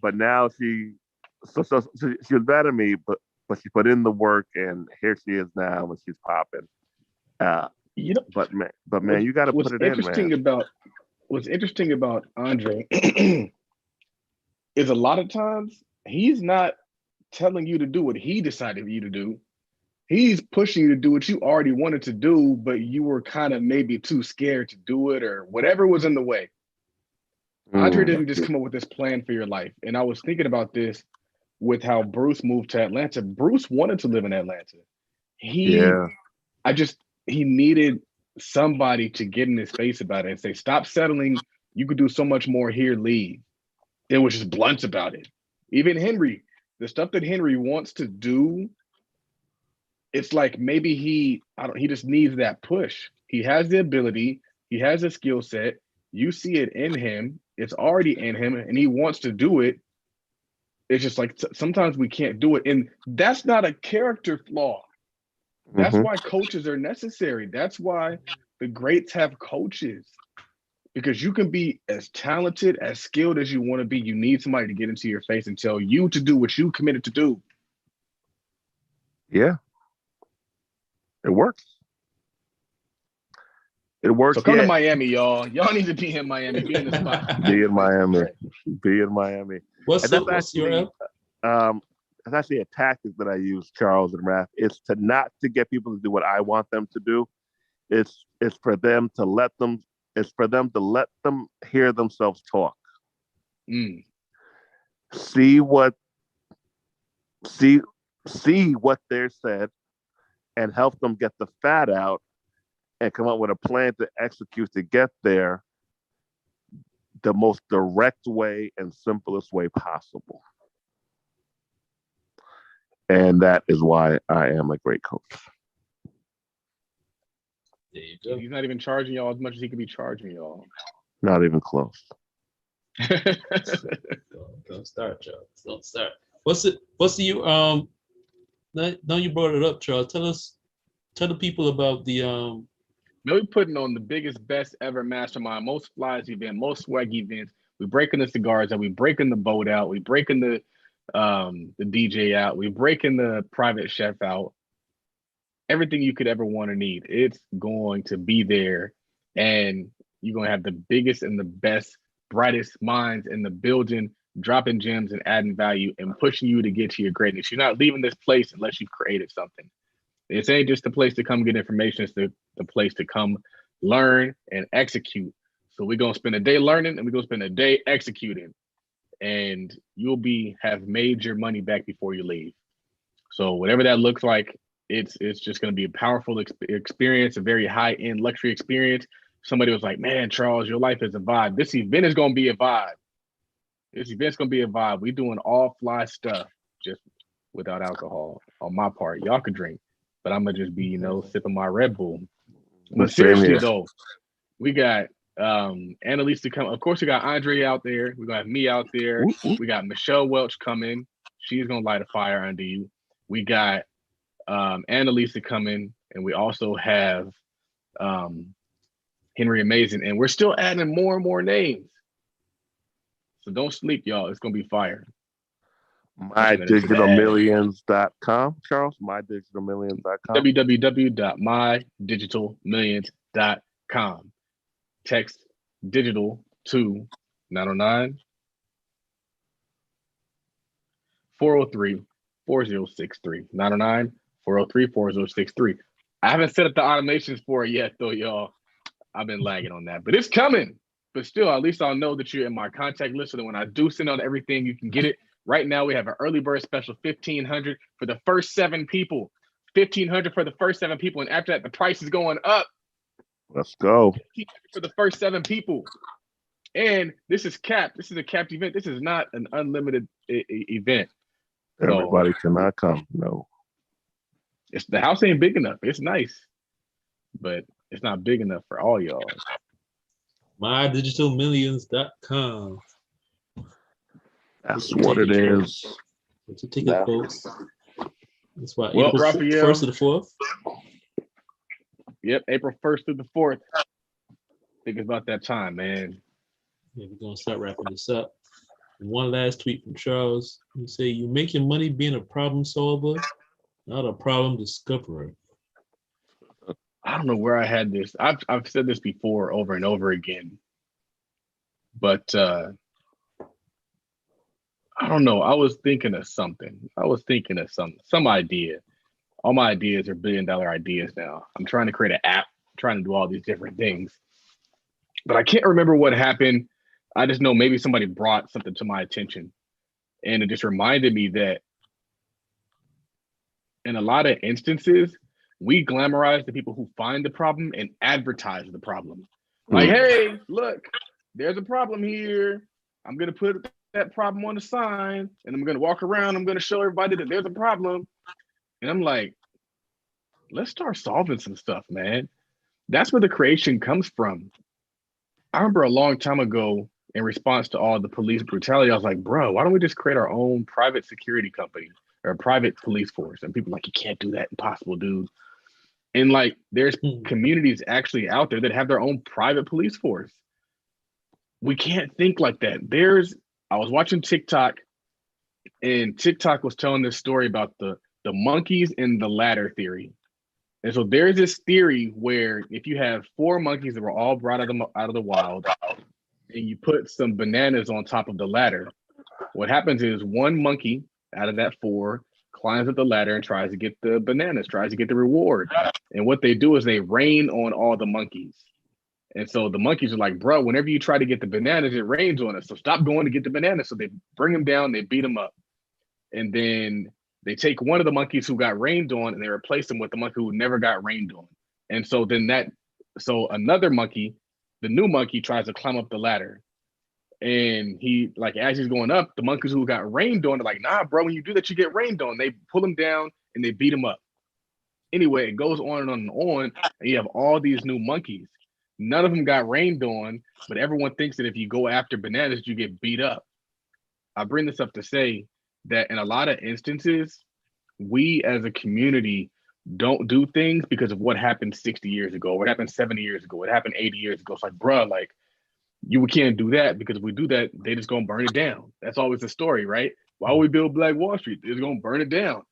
But now she was mad at me, but she put in the work, and here she is now, and she's popping. You know, but man, you got to put it in, man. What's interesting about Andre is a lot of times he's not telling you to do what he decided for you to do. He's pushing you to do what you already wanted to do, but you were kind of maybe too scared to do it or whatever was in the way. Andre didn't just come up with this plan for your life. And I was thinking about this with how Bruce moved to Atlanta. Bruce wanted to live in Atlanta. He needed somebody to get in his face about it and say, stop settling. You could do so much more here, leave. It was just blunt about it. Even Henry, the stuff that Henry wants to do, it's like maybe he just needs that push. He has the ability, he has a skill set, you see it in him, it's already in him, and he wants to do it. It's just like sometimes we can't do it. And that's not a character flaw. That's why coaches are necessary. That's why the greats have coaches. Because you can be as talented, as skilled as you want to be. You need somebody to get into your face and tell you to do what you committed to do. Yeah. It works. It works. So come to Miami, y'all. Y'all need to be in Miami. Be in the spot. Be in Miami. Be in Miami. What's your it's actually a tactic that I use, Charles and Raph. It's not to get people to do what I want them to do. It's for them to let them hear themselves talk. See what they're said and help them get the fat out and come up with a plan to execute to get there the most direct way and simplest way possible. And that is why I am a great coach. There you go. He's not even charging y'all as much as he could be charging y'all. Not even close. Don't start, Charles. Don't start. What's the now you brought it up, Charles. Tell the people about the We're putting on the biggest, best ever mastermind, most flies event, most swag events. We're breaking the cigars out. We're breaking the boat out. We're breaking the DJ out. We're breaking the private chef out. Everything you could ever want or need. It's going to be there. And you're going to have the biggest and the best, brightest minds in the building, dropping gems and adding value and pushing you to get to your greatness. You're not leaving this place unless you've created something. This ain't just a place to come get information. It's the place to come learn and execute. So we're going to spend a day learning and we're going to spend a day executing. And you'll have made your money back before you leave. So whatever that looks like, it's just going to be a powerful experience, a very high-end luxury experience. Somebody was like, man, Charles, your life is a vibe. This event is going to be a vibe. This event's going to be a vibe. We're doing all fly stuff just without alcohol on my part. Y'all could drink, but I'm going to just be, sipping my Red Bull. But seriously, though, we got Annalise to come. Of course, we got Andre out there. We're going to have me out there. We got Michelle Welch coming. She's going to light a fire under you. We got Annalise coming, and we also have Henry Amazing, and we're still adding more and more names. So don't sleep, y'all. It's gonna be fire. MyDigitalMillions.com, Charles. MyDigitalMillions.com. www.mydigitalmillions.com. Text digital to 909 403 4063. 909 403 4063. I haven't set up the automations for it yet, though, y'all. I've been lagging on that, but it's coming. But still, at least I'll know that you're in my contact list. So that when I do send out everything, you can get it. Right now, we have an early bird special, $1,500 for the first 7 people. $1,500 for the first 7 people, and after that, the price is going up. Let's go. $1,500 for the first 7 people. And this is capped. This is a capped event. This is not an unlimited event. Everybody cannot come. No. The house ain't big enough. It's nice, but it's not big enough for all y'all. MyDigitalMillions.com. That's what it is. What's your ticket, folks? That's why Well, April Raphael, 1st to the 4th. Yep, April 1st through the 4th. I think it's about that time, man. Yeah, we're gonna start wrapping this up. One last tweet from Charles. You say you make your money being a problem solver, not a problem discoverer. I don't know where I had this. I've said this before over and over again, but I don't know. I was thinking of something. Some idea. All my ideas are $1 billion ideas now. I'm trying to create an app, trying to do all these different things, but I can't remember what happened. I just know maybe somebody brought something to my attention, and it just reminded me that in a lot of instances, we glamorize the people who find the problem and advertise the problem. Like, hey, look, there's a problem here. I'm going to put that problem on the sign, and I'm going to walk around. I'm going to show everybody that there's a problem. And I'm like, let's start solving some stuff, man. That's where the creation comes from. I remember a long time ago, in response to all the police brutality, I was like, bro, why don't we just create our own private security company or a private police force? And people are like, you can't do that. Impossible, dude. And like, there's communities actually out there that have their own private police force. We can't think like that. I was watching TikTok, and TikTok was telling this story about the monkeys and the ladder theory. And so there's this theory where if you have 4 monkeys that were all brought out of the wild, and you put some bananas on top of the ladder, what happens is one monkey out of that 4 climbs up the ladder and tries to get the bananas, tries to get the reward. And what they do is they rain on all the monkeys. And so the monkeys are like, bro, whenever you try to get the bananas, it rains on us. So stop going to get the bananas. So they bring them down, they beat them up. And then They take one of the monkeys who got rained on and they replace him with the monkey who never got rained on. And so so another monkey, the new monkey, tries to climb up the ladder. And he, like, as he's going up, the monkeys who got rained on are like, nah, bro, when you do that, you get rained on. They pull him down and they beat him up. Anyway, it goes on and on and on. And you have all these new monkeys. None of them got rained on, but everyone thinks that if you go after bananas, you get beat up. I bring this up to say that in a lot of instances, we as a community don't do things because of what happened 60 years ago, what happened 70 years ago, what happened 80 years ago. It's like, bruh, like, you can't do that because if we do that, they just gonna burn it down. That's always the story, right? Why would we build Black Wall Street? They're just gonna burn it down.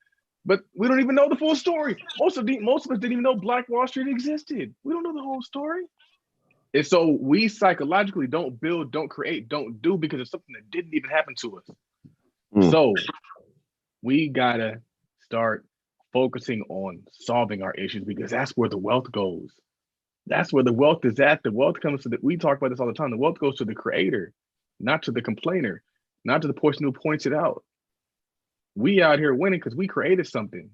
But we don't even know the full story. Most of us didn't even know Black Wall Street existed. We don't know the whole story. And so we psychologically don't build, don't create, don't do because it's something that didn't even happen to us. So we gotta start focusing on solving our issues because that's where the wealth goes. That's where the wealth is at. The wealth comes to we talk about this all the time. The wealth goes to the creator, not to the complainer, not to the person who points it out. We out here winning because we created something.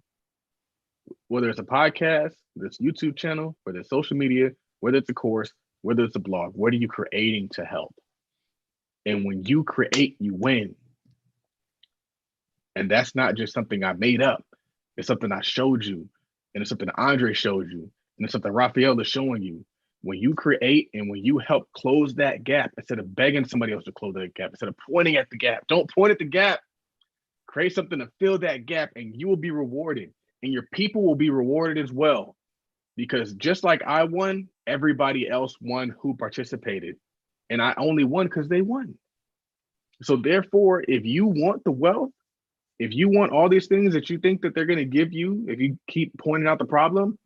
Whether it's a podcast, whether it's a YouTube channel, whether it's social media, whether it's a course, whether it's a blog, what are you creating to help? And when you create, you win. And that's not just something I made up. It's something I showed you. And it's something Andre showed you. And it's something Raphael is showing you. When you create and when you help close that gap, instead of begging somebody else to close that gap, instead of pointing at the gap, don't point at the gap. Create something to fill that gap and you will be rewarded. And your people will be rewarded as well. Because just like I won, everybody else won who participated. And I only won because they won. So therefore, if you want the wealth, if you want all these things that you think that they're going to give you, if you keep pointing out the problem,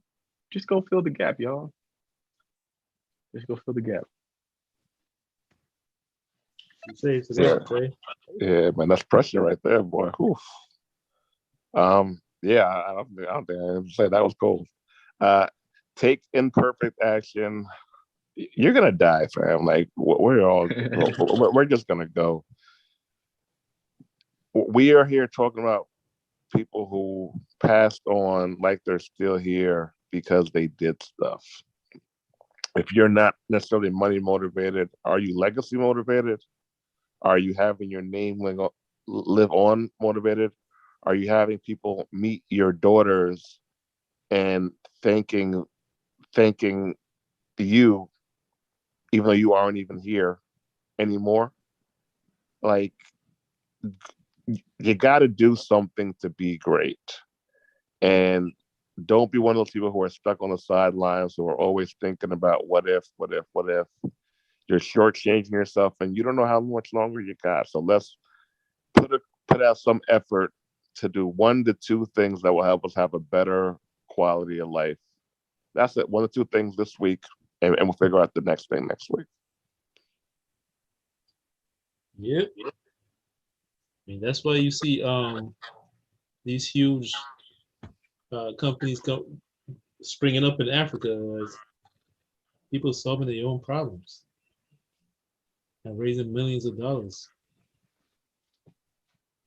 just go fill the gap, y'all. Just go fill the gap. Yeah, man, that's pressure right there, boy. Oof. Yeah, I don't think I can say that was cool. Take imperfect action. You're gonna die, fam. Like we're just gonna go. We are here talking about people who passed on like they're still here because they did stuff. If you're not necessarily money motivated, are you legacy motivated? Are you having your name live on motivated? Are you having people meet your daughters and thanking you, even though you aren't even here anymore? Like, you got to do something to be great. And don't be one of those people who are stuck on the sidelines, who are always thinking about what if. You're shortchanging yourself and you don't know how much longer you got. So let's put out some effort to do 1 to 2 things that will help us have a better quality of life. That's it. 1 or 2 things this week, and we'll figure out the next thing next week. Yep. I mean, that's why you see these huge companies springing up in Africa as people solving their own problems and raising millions of dollars.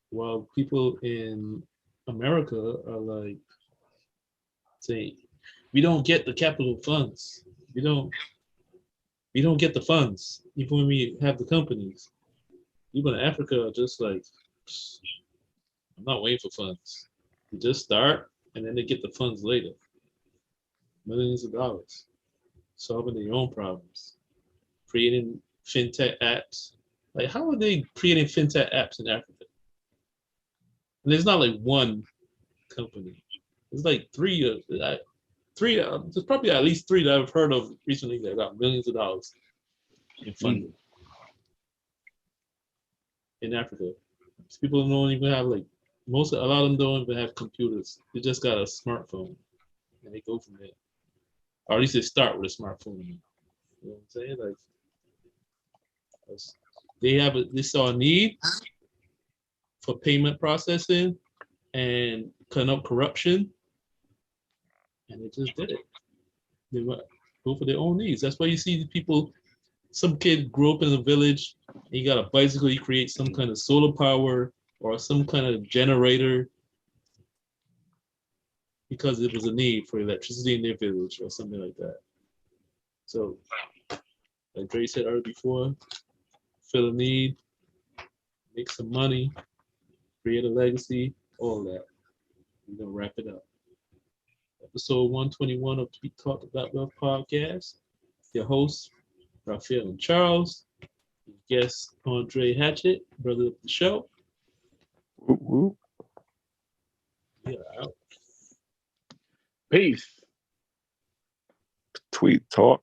While people in America are like, say, we don't get the capital funds. We don't get the funds, even when we have the companies. People in Africa are just like, I'm not waiting for funds. You just start and then they get the funds later. Millions of dollars, solving their own problems, creating fintech apps. Like, how are they creating fintech apps in Africa? And there's not like one company. There's like three. There's probably at least 3 that I've heard of recently that got millions of dollars in funding in Africa. People don't even have a lot of them don't even have computers. They just got a smartphone and they go from there. Or at least they start with a smartphone. You know what I'm saying? Like, they saw a need for payment processing and cutting up corruption, and they just did it. They go for their own needs. That's why you see people. Some kid grew up in a village, and he got a bicycle. He creates some kind of solar power or some kind of generator because it was a need for electricity in their village or something like that. So, like Dre said earlier before, fill a need, make some money, create a legacy, all that. We're gonna wrap it up. Episode 121 of Tweet Talk About Wealth podcast. Your hosts, Raphael and Charles. Guest Andre Hatchett, brother of the show. Whoop, whoop. We are out. Peace. Tweet talk.